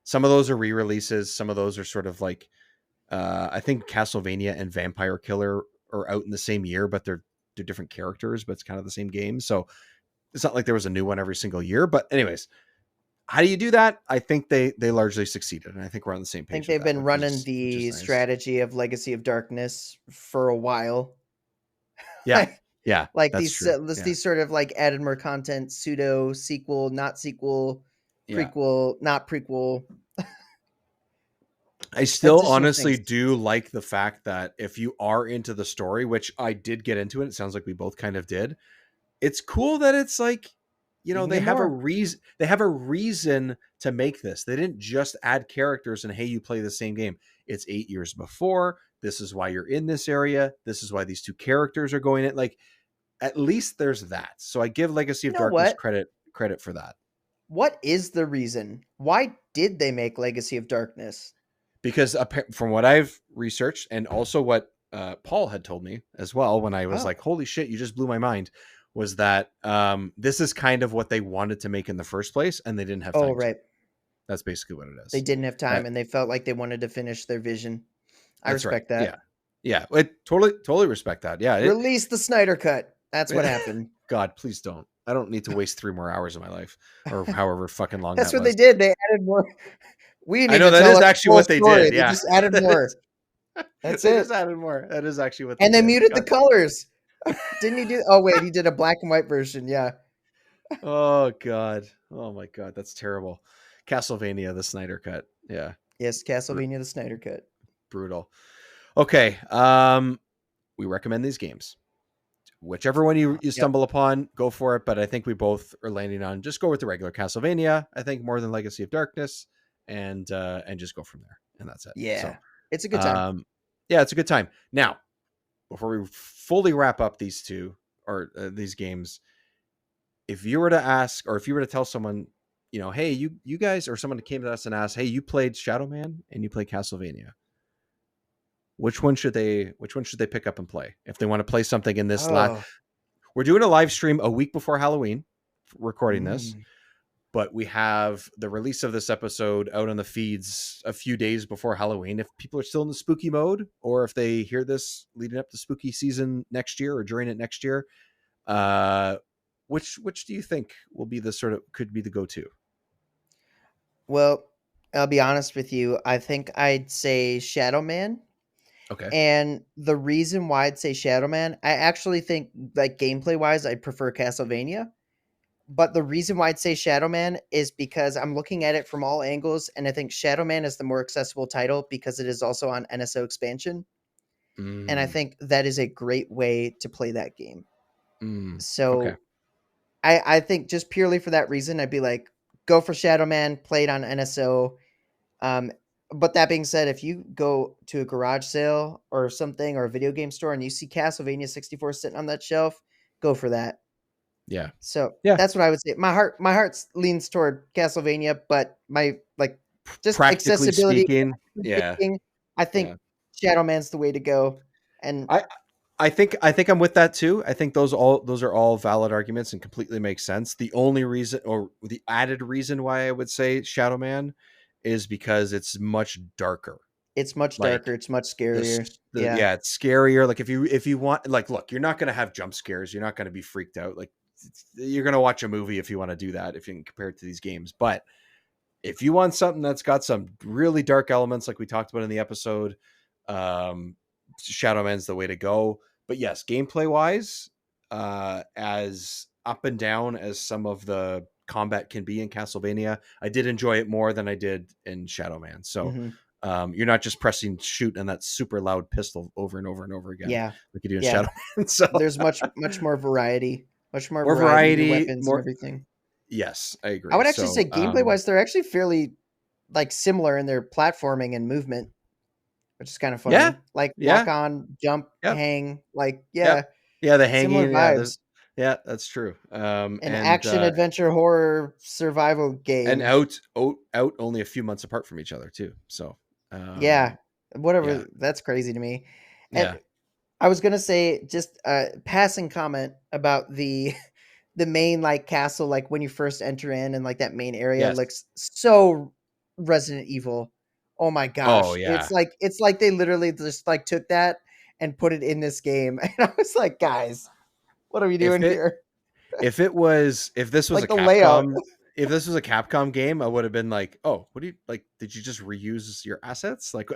Some of those are re-releases. Some of those are sort of like, I think Castlevania and Vampire Killer are out in the same year, but they're different characters, but it's kind of the same game. So it's not like there was a new one every single year. But anyways, how do you do that? I think they largely succeeded, and I think we're on the same I think page with they've that, been running which is the nice. strategy of Legacy of Darkness for a while. Yeah, yeah, Like that's true. Yeah, these sort of like added more content, pseudo sequel, not sequel, yeah. prequel, not prequel, I still additional honestly things. do like the fact that if you are into the story, which I did get into it sounds like we both kind of did, it's cool that it's like, You can they get have a more. reason. They have a reason to make this. They didn't just add characters and hey, you play the same game. It's 8 years before. This is why you're in this area. This is why these two characters are going in. Like, at least there's that. So I give Legacy You of know Darkness what? credit for that. What is the reason? Why did they make Legacy of Darkness? Because from what I've researched and also what Paul had told me as well, when I was Oh. like, holy shit, you just blew my mind, was that this is kind of what they wanted to make in the first place and they didn't have Oh, time to. right. That's basically what it They is. didn't have time That and they felt like they wanted to finish their vision. I That's right. respect that. Yeah. Yeah. I totally respect that. Yeah. Release the Snyder cut. That's what happened. God, please don't. I don't need to waste 3 more hours of my life or however fucking long That's that what they was. did. They added more. We I need know to that tell is our actually full what they story. did. They Yeah. just added That more. is, That's they it. just added more. That is actually what they And they did. muted the God. colors. Didn't he do? Oh wait, he did a black and white version. Yeah. Oh God. Oh my God. That's terrible. Castlevania, the Snyder cut. Yeah. Yes, Br- Castlevania the Snyder cut. brutal. Okay. We recommend these games. Whichever one you Yep. stumble upon, go for it. But I think we both are landing on just go with the regular Castlevania. I think more than Legacy of Darkness, and just go from there. And that's it. So, Yeah. It's a good time. um, yeah, it's a good time. Now, before we fully wrap up these two or these games, if you were to ask or if you were to tell someone, hey, you guys, or someone came to us and asked, hey, you played Shadow Man and you played Castlevania. Which one should they pick up and play if they want to play something in this last? Oh. We're doing a live stream a week before Halloween, recording this, Mm. but we have the release of this episode out on the feeds a few days before Halloween. If people are still in the spooky mode, or if they hear this leading up to spooky season next year or during it next year, uh, which do you think will be the could be the go-to? Well, I'll be honest with you. I think I'd say Shadow Man. Okay. And the reason why I'd say Shadow Man, I actually think like gameplay wise, I prefer Castlevania. But the reason why I'd say Shadow Man is because I'm looking at it from all angles, and I think Shadow Man is the more accessible title because it is also on NSO expansion. And I Mm, think that is a great way to play that game. okay. So I think just purely for that reason, I'd be like, go for Shadow Man, play it on NSO. Um, but that being said, if you go to a garage sale or something or a video game store and you see Castlevania 64 sitting on that shelf, go for that. Yeah. So Yeah. that's what I would say. My heart leans toward Castlevania, but my like just Practically accessibility speaking, yeah. speaking, I think Yeah. Shadow Man's the way to go. And I I think I'm with that too. I think those are all valid arguments and completely make sense. The only reason or the added reason why I would say Shadow Man is because it's much darker. it's much Like darker, it's much scarier. Yeah. yeah, it's scarier. Like if you want, like, look, you're not gonna have jump scares. You're not gonna be freaked out. Like, you're gonna watch a movie if you want to do that. If you can compare it to these games, but if you want something that's got some really dark elements, like we talked about in the episode, um, Shadow Man's the way to go. But yes, gameplay wise, as up and down as some of the combat can be in Castlevania, I did enjoy it more than I did in Shadow Man. So Mhm. you're not just pressing shoot and that super loud pistol over and over and over again Yeah. like you do in Yeah. Shadow Man. So There's much more variety. Much more more variety in your variety, weapons and more. everything. Yes, I I agree. would actually So say gameplay wise, they're actually fairly like similar in their platforming and movement, which is kind of yeah, funny. Like yeah, lock on, jump, yep. hang, like Yep. yeah, Yeah, the similar hanging. Yeah, vibes. yeah, that's true. An action adventure horror survival And game. out only a few months apart from each other too. So, Yeah, yeah, whatever. That's crazy to me. And yeah. I was gonna say just a passing comment about the the main like castle, like when you first enter in, and like that main area Yes. looks so Resident Evil. Oh my Oh gosh. yeah. It's like they literally just like took that and put it in this game. And I was like, guys, what are we If doing it here? if this was a Like the layout. Capcom, if this was a Capcom game, I would have been like, oh, what do you like? Did you just reuse your assets? Like,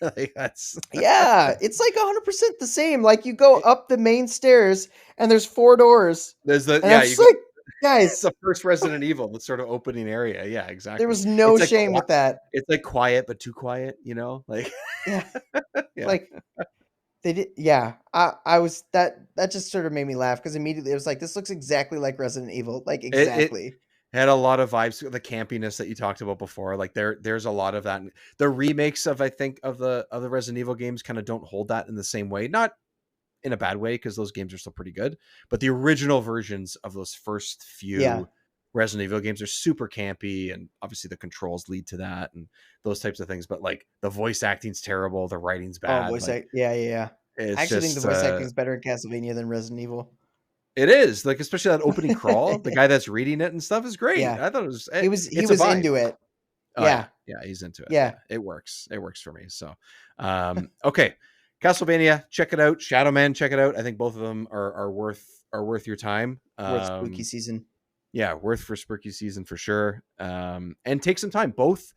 like that's Yeah, it's like 100% the same. Like you go it, up the main stairs and there's 4 doors. there's the And I'm yeah, you just go. like, It's guys, the first Resident Evil, the sort of opening area. Yeah, there exactly. was no It's like shame with that. it's like quiet but too quiet. You know, like Yeah. yeah. Like they did, yeah. I was that just sort of made me laugh because immediately it was like this looks exactly like Resident Evil, like It exactly. had a lot of vibes, the campiness that you talked about before. Like there's a lot of that. The remakes of I think of the Resident Evil games kind of don't hold that in the same way. Not in a bad way because those games are still pretty good, but the original versions of those first Yeah. few Resident Evil games are super campy, and obviously the controls lead to that and those types of things. But like the voice acting's terrible, the writing's Oh, bad. Like yeah, yeah, yeah. I it's actually think the just voice acting is better in Castlevania than Resident Evil. it is like especially that opening crawl. The guy that's reading it and stuff is great. Yeah. I thought it was He it's a was vibe. into it. Oh yeah, Yeah. yeah, he's into it. Yeah. Yeah, it works for me. So, okay, Castlevania, check it out. Shadow Man, check it out. I think both of them are worth your time. Worth spooky season. Yeah, worth for spooky season for sure. And take some time. Both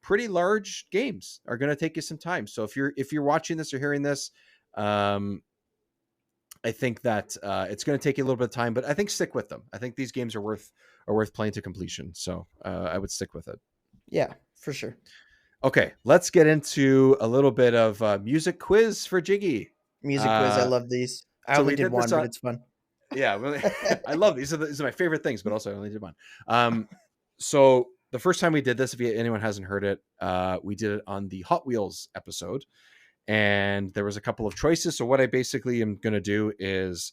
pretty large games are going to take you some time. So if you're watching this or hearing this, I think that it's going to take you a little bit of time, but I think stick with them. I think these games are worth playing to completion. So I would stick with it. Yeah, for sure. Okay, let's get into a little bit of music quiz for Jiggy. Music quiz. I love these. I So only we did did one, this but on, it's fun. yeah, really, I love these. These are my favorite things, but also I only did one. So the first time we did this, if anyone hasn't heard it, we did it on the Hot Wheels episode, and there was a couple of choices. So what I basically am going to do is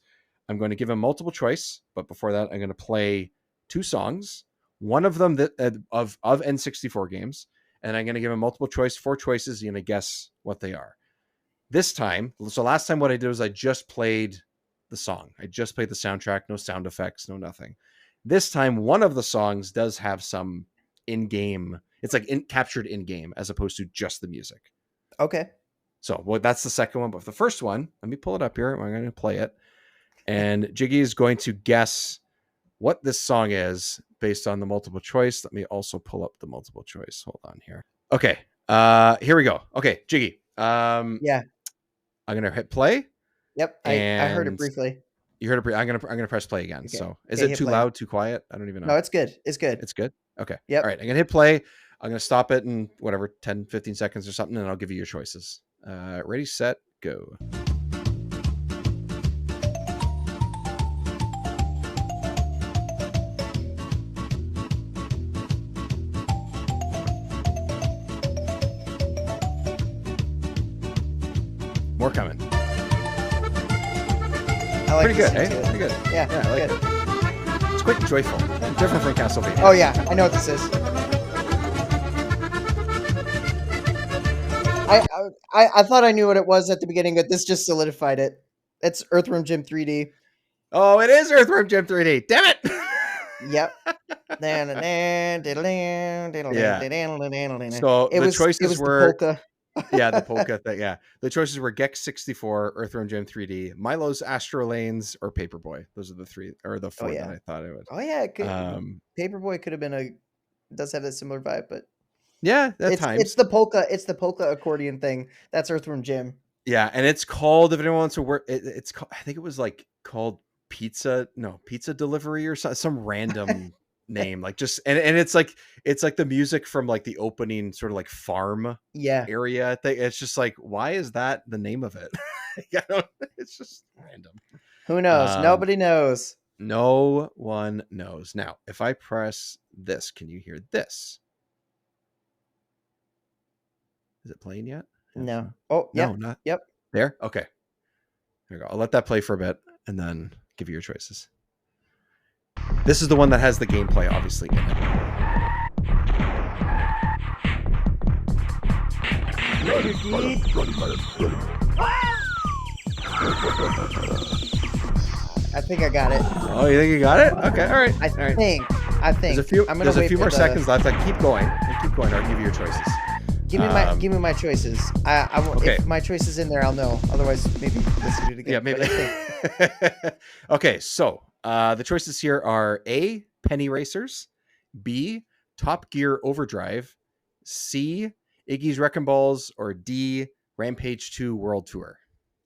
I'm going to give a multiple choice, but before that, I'm going to play 2 songs, one of them that of N64 games, and I'm going to give a multiple choice, 4 choices. You're going to guess what they are. This time, so last time what I did was I just played the song. I just played the soundtrack, no sound effects, no nothing. This time, one of the songs does have some in-game. It's like captured in-game as opposed to just the music. Okay. So that's the second one. But the first one, let me pull it up here. I'm going to play it. And Jiggy is going to guess what this song is based on the multiple choice. Let me also pull up the multiple choice. Hold on here. Okay. Here we go. Okay, Jiggy. Yeah. I'm going to hit play. Yep. I heard it briefly. You heard it. I'm gonna press play again. Okay. So is it too loud, too quiet? I don't even know. No, it's good. It's good. It's good. Okay. Yep. All right. I'm gonna hit play. I'm gonna stop it in whatever 10, 15 seconds or something, and I'll give you your choices. Ready, set, go. More coming. I like Pretty good, eh? too. Pretty good. Yeah, I like good. it. It's quite joyful. Different from Castlevania. Oh yeah, I know what this is. I thought I knew what it was at the beginning, but this just solidified it. It's Earthworm Jim 3D. Oh, it is Earthworm Jim 3D. Damn it! Yep. Yeah. So it the was choices were the polka. yeah, the polka thing. Yeah, the choices were Gex 64, Earthworm Jim 3D, Milo's Astro Lanes, or Paperboy. Those are the 3 or the 4 that I thought it would. Oh yeah, it could, Paperboy could have been does have that similar vibe, but yeah, at times it's the polka. It's the polka accordion thing. That's Earthworm Jim. Yeah, and it's called, if anyone wants to work, it's called, I think it was like called pizza delivery or some random name, like just and it's like the music from like the opening sort of like farm area thing. It's just like, why is that the name of it? It's just random. Who knows? Nobody knows. No one knows. Now, if I press this, can you hear this? Is it playing yet? No. Oh, yeah. No, not. Yep. There? Okay. There we go. I'll let that play for a bit and then give you your choices. This is the one that has the gameplay, obviously, in it. I think I got it. Oh, you think you got it? Okay, all right, I all right. think. I There's a think. few. I'm gonna There's a wait few for more the. seconds left. Like, keep going. Keep going. I'll give you your choices. Give me my choices. Okay. If my choice is in there, I'll know. Otherwise, maybe let's do it Yeah, again. maybe. But I think Okay, so the choices here are A, Penny Racers, B, Top Gear Overdrive, C, Iggy's Wrecking Balls, or D, Rampage 2 World Tour.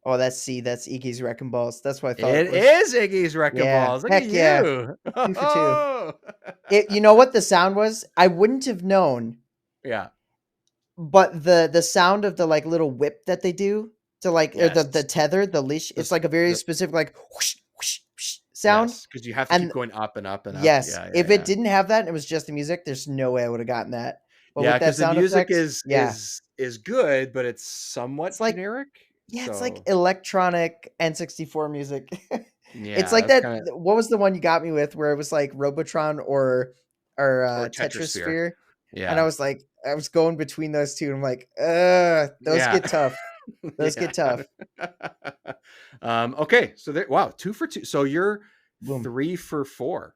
oh, that's C. That's Iggy's Wrecking Balls. That's what I thought It it was. is Iggy's Wrecking Yeah. Balls. Look at Heck yeah. you. 2 for 2. Oh. You know what the sound was? I wouldn't have known, Yeah. but the sound of the like little whip that they do to like or the Yes. tether, the leash, it's This, like a very the, specific like whoosh, whoosh, whoosh sound. yes, because you have to keep And going up and up and up. yes, Yeah, yeah, if it yeah. didn't have that and it was just the music, there's no way I would have gotten that. But Yeah, with that because the sound music effects, is yeah. good, but it's somewhat It's like generic. yeah, it's like So electronic N64 music. It's yeah, like that's that. kind of What was the one you got me with where it was like Robotron or or Tetris Tetrasphere. Sphere? And I Yeah. was like, I was going between those two, and I'm like, those Yeah. get tough. Those get Yeah. tough. Okay, so there, wow, 2 for 2. So you're Boom. 3 for 4.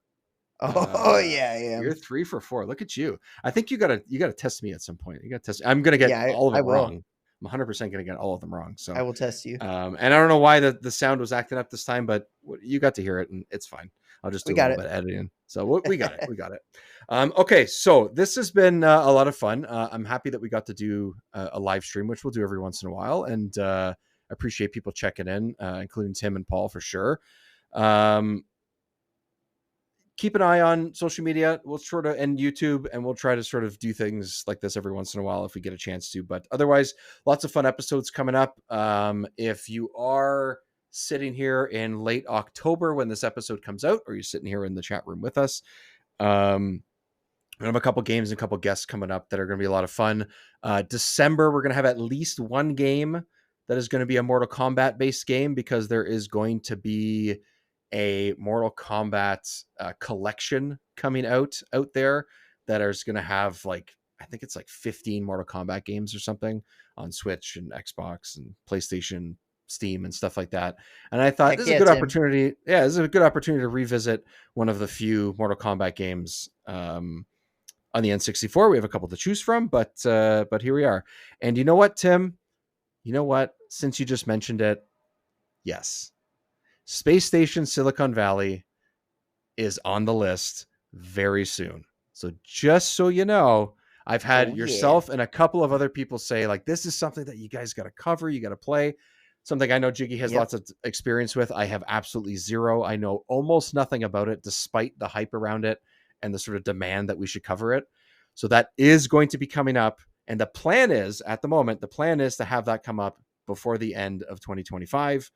Oh yeah, I You're am. 3 for 4. Look at you. I think you gotta test me at some point. You gotta test. I'm gonna get Yeah, all of I them will. wrong. I'm 100% gonna get all of them wrong. I So, will test you. and I don't know why the sound was acting up this time, but you got to hear it, and it's fine. I'll just We do a got little it. bit of editing. So we got it. We got it. Okay, so this has been a lot of fun. I'm happy that we got to do a live stream, which we'll do every once in a while, and appreciate people checking in, including Tim and Paul for sure. Keep an eye on social media. We'll sort of and YouTube, and we'll try to sort of do things like this every once in a while if we get a chance to. But otherwise, lots of fun episodes coming up. If you are sitting here in late October when this episode comes out, or you're sitting here in the chat room with us, we have a couple games and a couple guests coming up that are going to be a lot of fun. December, we're going to have at least one game that is going to be a Mortal Kombat based game, because there is going to be a Mortal Kombat collection coming out there that is going to have like, I think it's like 15 Mortal Kombat games or something on Switch and Xbox and PlayStation, Steam and stuff like that. And I thought Heck this is a yeah, good Tim. opportunity. Yeah, this is a good opportunity to revisit one of the few Mortal Kombat games on the N64. We have a couple to choose from, but here we are. And you know what, Tim? You know what? Since you just mentioned it, yes, Space Station Silicon Valley is on the list very soon. So just so you know, I've had Oh yeah. yourself and a couple of other people say, like, this is something that you guys got to cover, you got to play. Something I know Jiggy has Yep. lots of experience with. I have absolutely zero. I know almost nothing about it, despite the hype around it and the sort of demand that we should cover it. So that is going to be coming up. And the plan is, at the moment, the plan is to have that come up before the end of 2025.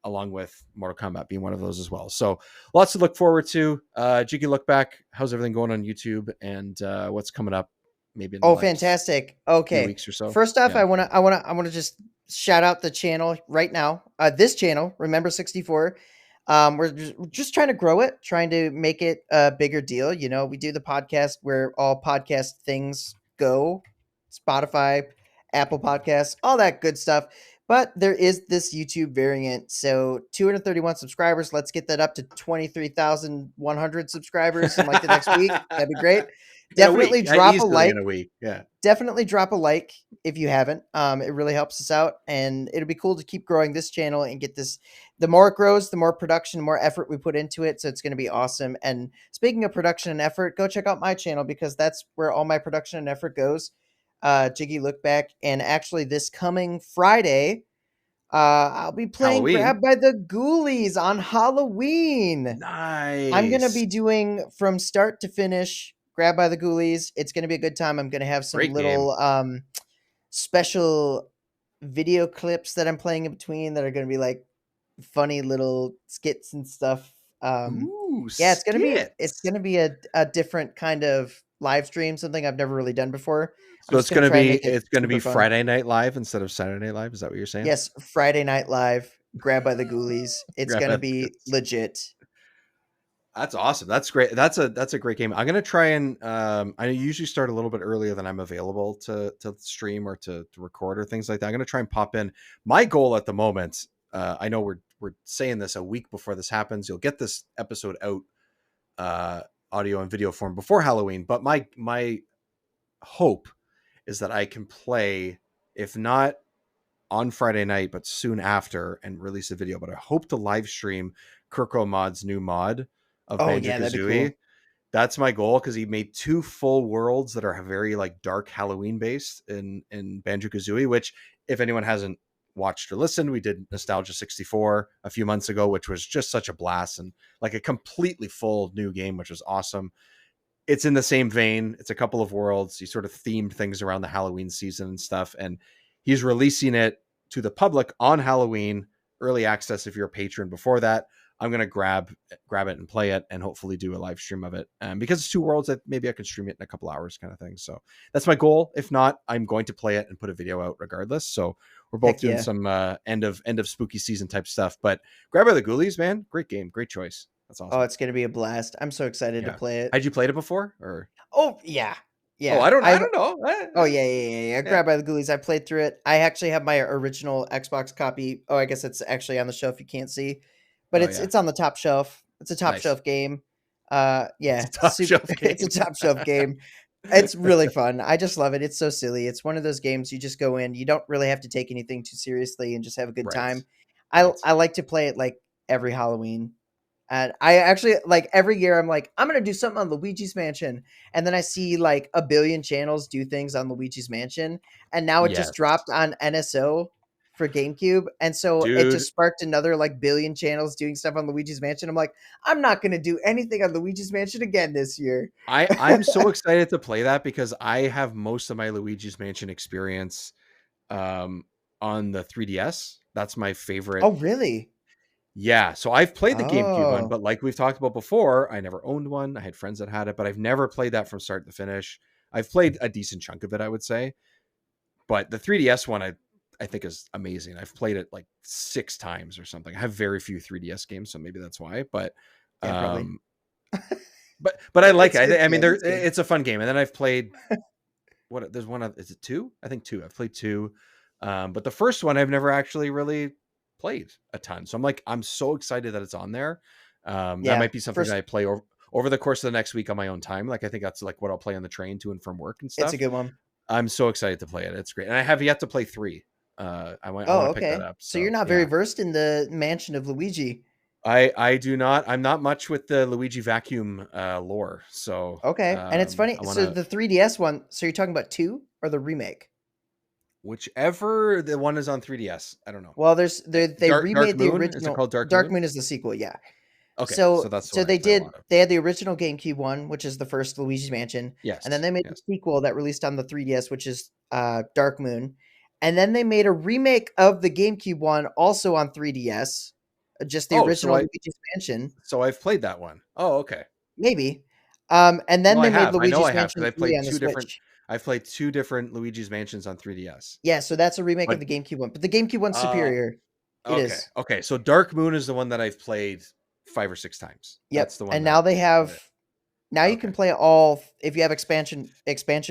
Along with Mortal Kombat being one of those as well. So lots to look forward to. Jiggy, look back. How's everything going on YouTube, and what's coming up maybe in the Oh, next fantastic. few Okay. weeks or so? First off, Yeah. I wanna just shout out the channel right now. This channel, Remember 64. We're just trying to grow it, trying to make it a bigger deal. You know, we do the podcast where all podcast things go, Spotify, Apple Podcasts, all that good stuff. But there is this YouTube variant. So 231 subscribers. Let's get that up to 23,100 subscribers in like the next week. That'd be great. In a Definitely week, drop a easily in like. a week. Yeah. Definitely drop a like if you haven't. It really helps us out, and it'll be cool to keep growing this channel and get this. The more it grows, the more production, the more effort we put into it. So it's going to be awesome. And speaking of production and effort, go check out my channel because that's where all my production and effort goes. Jiggy Look Back, and actually this coming Friday, I'll be playing Halloween. Grab by the Ghoulies on Halloween. I'm gonna Nice. be doing from start to finish Grab by the Ghoulies. It's gonna be a good time. I'm gonna have some Great game. little special video clips that I'm playing in between that are gonna be like funny little skits and stuff. Ooh, Yeah, it's skits. gonna be a different kind of live stream, something I've never really done before. I'm So just gonna try and make it it's gonna super be fun. Friday Night Live instead of Saturday Night Live. Is that what you're saying? Yes, Friday Night Live, Grab by the Ghoulies. It's Grab gonna it. be legit. That's awesome. That's great. That's a great game. I'm gonna try and I usually start a little bit earlier than I'm available to stream or to record or things like that. I'm gonna try and pop in. My goal at the moment I know we're saying this a week before this happens. You'll get this episode out, audio and video form before Halloween. But my hope is that I can play, if not on Friday night, but soon after, and release a video. But I hope to live stream Kirko Mod's new mod of Oh Banjo yeah, that'd be Kazooie. cool. That's my goal, because he made 2 full worlds that are very like dark Halloween based in Banjo Kazooie. Which, if anyone hasn't watched or listened, we did Nostalgia 64 a few months ago, which was just such a blast, and like a completely full new game, which was awesome. It's in the same vein. It's a couple of worlds. He sort of themed things around the Halloween season and stuff. And he's releasing it to the public on Halloween, early access if you're a patron. Before that, I'm gonna grab it and play it, and hopefully do a live stream of it. Because it's 2 worlds, that maybe I can stream it in a couple hours, kind of thing. So that's my goal. If not, I'm going to play it and put a video out regardless. So we're both Heck doing yeah. some end of spooky season type stuff. But Grab by the Ghoulies, man, great game, great choice. That's Oh, awesome. it's gonna be a blast. I'm so excited to Yeah. play it. Had you played it before, or? Oh yeah, Oh, yeah. I I've don't know. Oh yeah, yeah, yeah, yeah. Yeah. Grabbed by the Ghoulies. I played through it. I actually have my original Xbox copy. Oh, I guess it's actually on the shelf. You can't see, but Oh, yeah. it's on the top shelf. It's a top Nice. shelf game. It's Yeah, a top shelf it's a game. top shelf game. It's really fun. I just love it. It's so silly. It's one of those games you just go in. You don't really have to take anything too seriously and just have a good Right. time. Right. I like to play it like every Halloween. And I actually like every year I'm like, I'm gonna do something on Luigi's Mansion. And then I see like a billion channels do things on Luigi's Mansion. And now it just Yes. dropped on NSO for GameCube. And so it Dude, just sparked another like billion channels doing stuff on Luigi's Mansion. I'm like, I'm not gonna do anything on Luigi's Mansion again this year. I'm so excited to play that, because I have most of my Luigi's Mansion experience um on the 3DS. That's my favorite. Oh really? Yeah, so I've played the GameCube one, Oh. but like we've talked about before, I never owned one. I had friends that had it, but I've never played that from start to finish. I've played a decent chunk of it, I would say, but the 3DS one, I think is amazing. I've played it like 6 times or something. I have very few 3DS games, so maybe that's why. But Yeah, probably. um, but I like it. I mean, It's good. it's a fun game. And then I've played there's one of, is it 2? I think 2. I've played 2. But the first one I've never actually really played a ton. So I'm so excited that it's on there. That Yeah. might be something that First I play over the course of the next week on my own time. Like, I think that's like what I'll play on the train to and from work and it's a stuff. good one. I'm so excited to play it. It's great. And I have yet to play 3. I want Oh, to pick that okay. up. So you're So not very yeah. versed in the mansion of Luigi. I do not. I'm not much with the Luigi vacuum lore. So Okay. And it's funny. I want So to, the 3DS one, so you're talking about 2 or the remake? whichever the one is on 3DS. I don't know. Well, they Dark remade the Moon. Is it original called Dark Dark Moon? Moon is the sequel, yeah. Okay, so So that's the so one I play a lot of. they had the original GameCube one, which is the first Luigi's Mansion, and then Yes, they made the yes. sequel that released on the 3DS, which is Dark Moon. And then they made a remake of the GameCube one also on 3DS, just the Oh, original Luigi's Mansion, so I've played that one. Oh, okay. maybe. And then Well, I they made have. I know Luigi's I have, because Mansion 3 on the Switch. I've played 2 different Luigi's Mansions on 3DS. Yeah, so that's a remake of But the GameCube one, but the GameCube one's uh superior. It okay. is. Okay. So Dark Moon is the one that I've played 5 or 6 times. That's Yep. the one And now they that have now you okay. can play all if you have expansion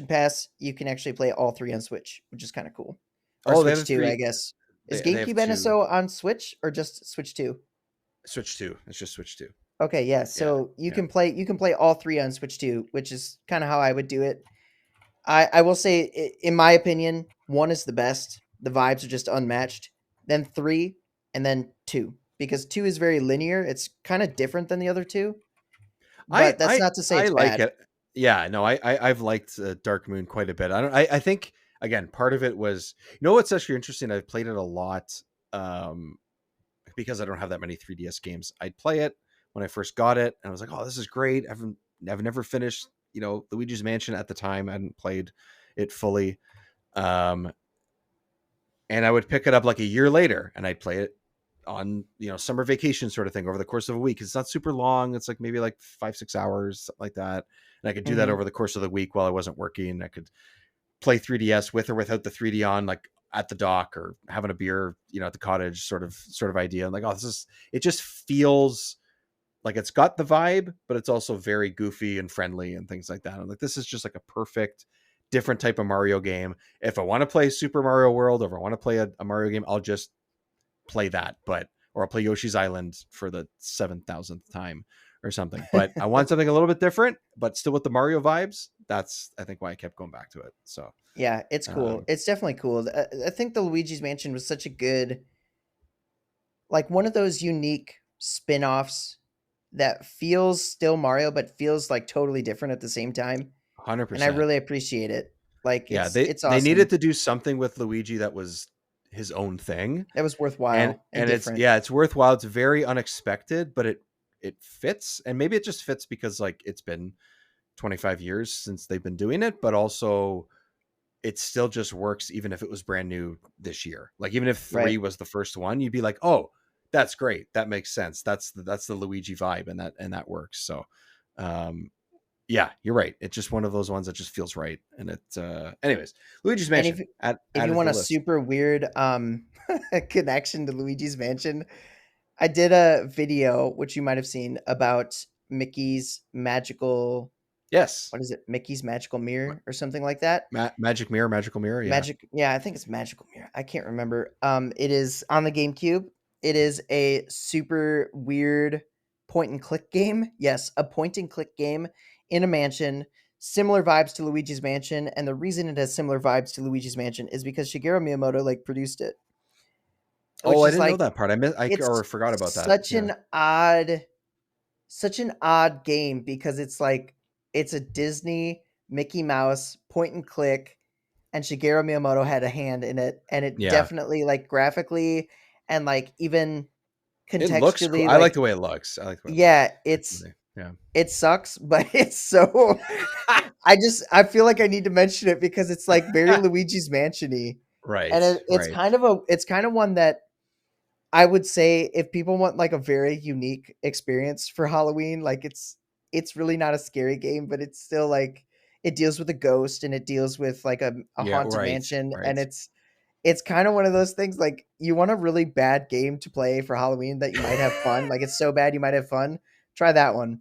pass, you can actually play all 3 on Switch, which is kind of cool. Or Oh, they have Switch the 2, I 3. guess. Is They have GameCube 2. NSO on Switch or just Switch 2? Switch 2. It's just Switch 2. Okay, yeah. Yeah. So Yeah. you can play all 3 on Switch 2, which is kind of how I would do it. I will say in my opinion, 1 is the best. The vibes are just unmatched. Then 3 and then 2 because 2 is very linear. It's kind of different than the other 2, I but that's not to say I it's like bad. it. Yeah, no, I've liked Dark Moon quite a bit. I think, again, part of it was, what's actually interesting. I've played it a lot, um, because I don't have that many 3DS games. I'd play it when I first got it, and I was like, oh, this is great. I've never finished, Luigi's Mansion at the time. I hadn't played it fully, um, and I would pick it up like a year later, and I'd play it on summer vacation sort of thing over the course of a week. It's not super long. It's like maybe like 5-6 hours, something like that. And I could do that Mhm. over the course of the week while I wasn't working. I could play 3DS with or without the 3D on, like at the dock or having a beer, at the cottage, sort of idea. I'm like, oh, it just feels like it's got the vibe, but it's also very goofy and friendly and things like that. I'm like, this is just like a perfect different type of Mario game. If I want to play Super Mario World, or if I want to play a Mario game, I'll just play that, but or I'll play Yoshi's Island for the 7,000th time or something. But I want something a little bit different, but still with the Mario vibes. That's I think why I kept going back to it. So Yeah, it's cool. um, It's definitely cool. I think the Luigi's Mansion was such a good, like one of those unique spin-offs that feels still Mario but feels like totally different at the same time. And I 100%. really appreciate it. Like Yeah, it's they needed awesome. to do something with Luigi that was his own thing. That was And worthwhile and it's different. yeah, it's worthwhile. It's very unexpected, but it fits. And maybe it just fits because like it's been 25 years since they've been doing it, but also it still just works even if it was brand new this year. Like even if Right. 3 was the first one, you'd be like, "Oh, that's great. That makes sense. That's the Luigi vibe and that works." So, um yeah, you're right. It's just one of those ones that just feels right. And it anyways, Luigi's And Mansion if you added to want the a list. super weird connection to Luigi's Mansion, I did a video which you might have seen about Mickey's magical, Yes. what is it? Mickey's magical mirror or something like that. Magic Mirror, Magical Mirror, yeah. Yeah, I think it's magical mirror. I can't remember. It is on the GameCube. It is a super weird point and click game. Yes, a point and click game in a mansion. Similar vibes to Luigi's Mansion, and the reason it has similar vibes to Luigi's Mansion is because Shigeru Miyamoto like produced it, Oh, which I is didn't know like that part. I it's or forgot about that. Yeah. such an odd game because it's like it's a Disney Mickey Mouse point and click, and Shigeru Miyamoto had a hand in it, and it Yeah. definitely like graphically and like even It looks cool. contextually, I like like the way it looks. I like the way it looks. yeah, Definitely. Yeah. it sucks, but it's so I feel like I need to mention it because it's like very Luigi's Mansion-y. And Right. Right. it's kind of one that I would say if people want like a very unique experience for Halloween, like it's really not a scary game, but it's still like it deals with a ghost and it deals with like a Yeah, haunted right. mansion, and Right. it's kind of one of those things like you want a really bad game to play for Halloween that you might have fun. Like it's so bad you might have fun. Try that one. All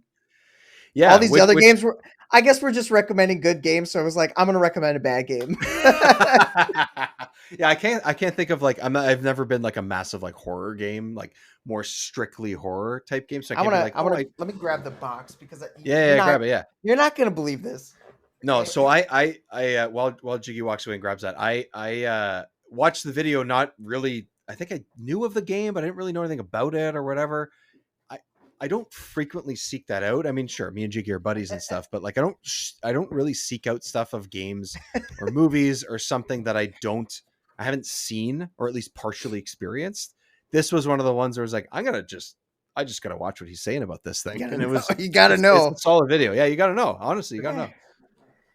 Yeah, these other which games were, I guess we're just recommending good games, so I was like I'm going to recommend a bad game. yeah, I can't think of like I've never been like a massive like horror game, like more strictly horror type game. So I can't be like, I oh, want to I let me grab the box because yeah, yeah, grab it, yeah. you're not going to believe this. No, so while Jiggy walks away and grabs that, I watched the video. Not really. I think I knew of the game, but I didn't really know anything about it or whatever. I I don't frequently seek that out. I mean, sure, me and Jiggy are buddies and stuff, but like I don't really seek out stuff of games or movies or something that I haven't seen or at least partially experienced. This was one of the ones where I was like, I just gotta watch what he's saying about this You thing, got to and know. You got to it's a know. solid video. Yeah, you gotta know. Honestly, you gotta know.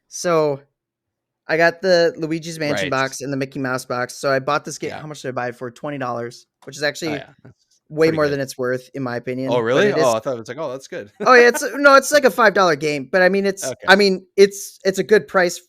So I got the Luigi's Mansion Right. box and the Mickey Mouse box. So I bought this game. Yeah. How much did I buy it for? $20, which is Oh actually yeah. That's way pretty more good. than it's worth, in my Oh, opinion. But really? it Oh, is. I thought it was like, oh, that's good. Oh yeah, it's no, it's like a $5 game. But I mean, Okay. it's a good price.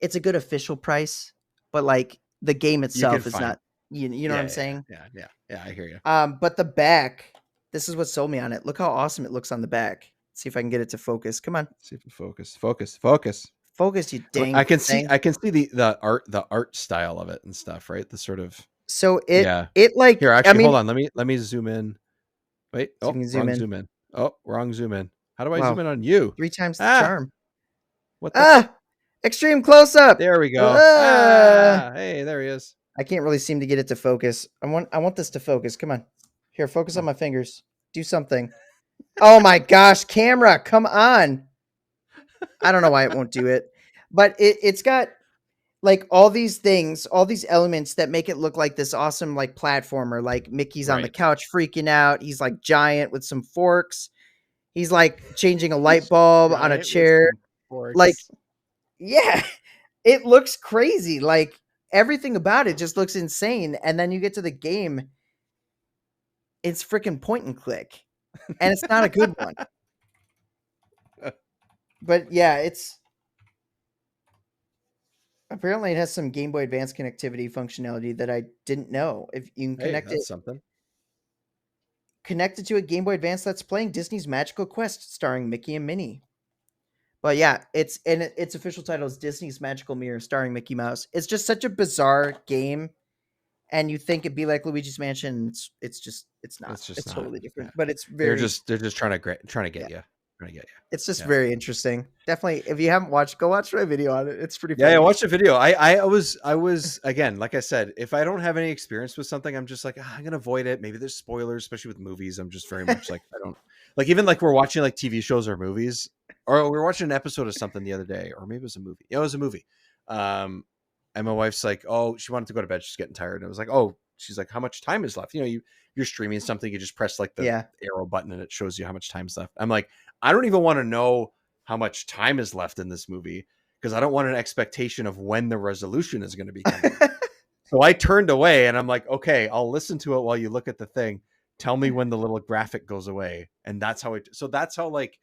It's a good official price. But like the game You can itself is find. not. You know what Yeah, I'm yeah, saying? yeah, yeah, yeah. I hear you. But the back. This is what sold me on it. Look how awesome it looks on the back. Let's see if I can get it to focus. Come on, Let's see if we focus. focus, you I dang can see, thing. I can see the art style of it and stuff, right? The sort of So yeah. it like Here, I actually, hold mean, on. Let me zoom in. Wait. so you Oh, can zoom wrong in. zoom in. Oh, wrong zoom in. How do I zoom Wow, in on you? 3 times the Ah, charm. what the? Ah, extreme close up. There we go. Ah, hey, there he is. I can't really seem to get it to focus. I want this to focus. Come on. Here, focus on Oh. my fingers. Do something. Oh my gosh, camera, come on. I don't know why it won't do it. But it's got like all these things, all these elements that make it look like this awesome like platformer. Like Mickey's on the Right. couch freaking out. He's like giant with some forks. He's like changing a light He's bulb on a giant with chair. some Like, forks. yeah, it looks crazy. Like everything about it just looks insane. And then you get to the game, it's freaking point and click. And it's not a good one. But yeah, it's apparently it has some Game Boy Advance connectivity functionality that I didn't know. If you can Hey, that's something. connect it to a Game Boy Advance that's playing Disney's Magical Quest starring Mickey and Minnie. But yeah, its official title is Disney's Magical Mirror starring Mickey Mouse. It's just such a bizarre game and you think it'd be like Luigi's Mansion. It's not. It's just It's not. totally Yeah. different, but it's They're very just trying to yeah. get you. Trying to get It's you. just Yeah. very interesting. Definitely, if you haven't watched, go watch my video on it. It's pretty Yeah, I funny. watched the video. I was again, like I said, if I don't have any experience with something, I'm just like, I'm gonna avoid it. Maybe there's spoilers, especially with movies. I'm just very much like, I don't like, even like we're watching like TV shows or movies, or we were watching an episode of something the other day, or maybe it was a movie. Yeah, it was a movie. And my wife's like, oh, she wanted to go to bed. She's getting tired. And I was like, oh, she's like, how much time is left? You're streaming something, you just press like the Yeah. arrow button and it shows you how much time's left. I'm like, I don't even want to know how much time is left in this movie, because I don't want an expectation of when the resolution is going to be coming. So I turned away and I'm like, okay, I'll listen to it while you look at the thing. Tell me when the little graphic goes away. And that's how like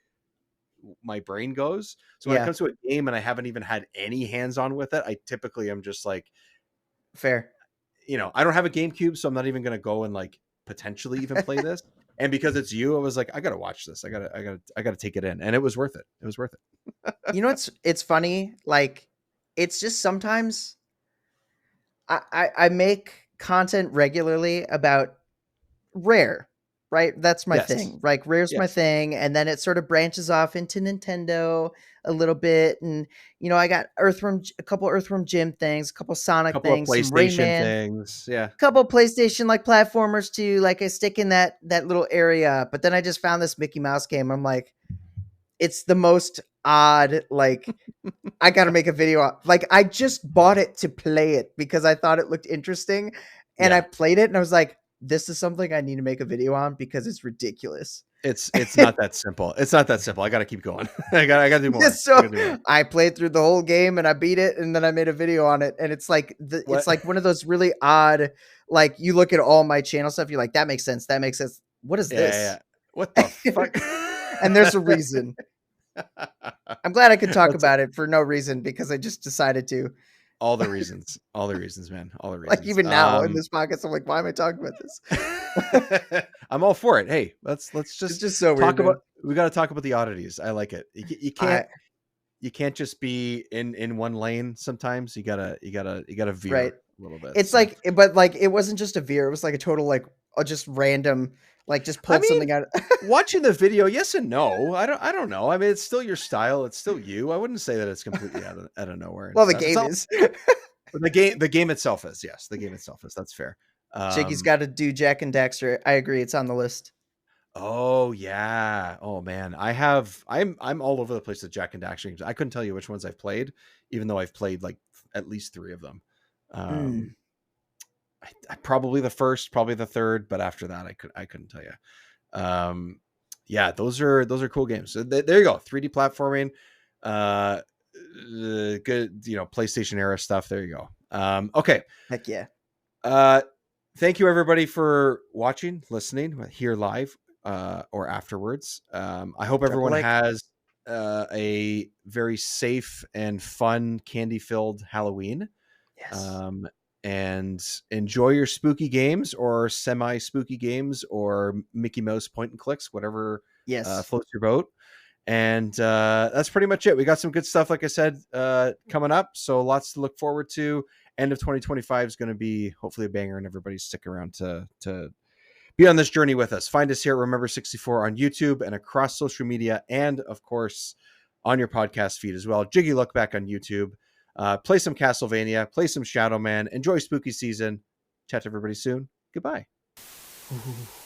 my brain goes. So when it Yeah. comes to a game and I haven't even had any hands on with it, I typically am just like, Fair. I don't have a GameCube, so I'm not even going to go and like potentially even play this. And because it's you, I was like, I got to watch this. I got to take it in. And it was worth it. It was worth it. It's funny. Like, it's just sometimes I make content regularly about Rare, right? That's my Yes. thing. Like, Rare's my Yes. thing, and then it sort of branches off into Nintendo a little bit, and I got a couple Earthworm Jim things, a couple Sonic Couple of things, some PlayStation Rayman, things. Yeah. couple PlayStation like platformers too. Like, I stick in that little area, but then I just found this Mickey Mouse game. I'm like, it's the most odd. Like, I got to make a video. Like, I just bought it to play it because I thought it looked interesting, and I Yeah. played it, and I was like, this is something I need to make a video on because it's ridiculous. It's not that simple. It's not that simple. I got to keep going. I got to do more. So I played through the whole game and I beat it, and then I made a video on it, and it's like What? it's like one of those really odd. Like, you look at all my channel stuff, you're like, that makes sense. That makes sense. What is this? Yeah. What the fuck? And there's a reason. I'm glad I could talk That's about it for no reason, because I just decided to. all the reasons, man, all the reasons. Like, even now in this podcast, I'm like, why am I talking about this? I'm all for it. Hey, let's It's just just so talk weird. about. We got to talk about the oddities. I like it. You can't just be in one lane. Sometimes you gotta veer Right. a little bit. It's so. like, but like, it wasn't just a veer. It was like a total, like, just random, like, just pulled something out. Watching the video, yes and no. I don't know. I mean, it's still your style. It's still you. I wouldn't say that it's completely out of nowhere. Well, the game is. The game itself is. Yes, the game itself is. That's fair. Jiggy's got to do Jack and Daxter. I agree. It's on the list. Oh yeah. Oh man. I'm all over the place with Jack and Daxter games. I couldn't tell you which ones I've played, even though I've played like at least 3 of them. I probably the first, probably the third, but after that I couldn't tell you. Yeah, those are cool games. So there you go. 3D platforming. Good, PlayStation era stuff. There you go. Okay. Heck yeah. Thank you everybody for watching, listening here live, or afterwards. I hope everyone has a very safe and fun, candy-filled Halloween. Yes. And enjoy your spooky games or semi-spooky games or Mickey Mouse point and clicks, whatever floats your boat. And that's pretty much it. We got some good stuff, like I said, coming up. So lots to look forward to. End of 2025 is going to be hopefully a banger, and everybody stick around to be on this journey with us. Find us here at Remember 64 on YouTube and across social media, and of course on your podcast feed as well. Jiggy Look Back on YouTube. Play some Castlevania, play some Shadow Man, enjoy spooky season. Chat to everybody soon. Goodbye. Ooh.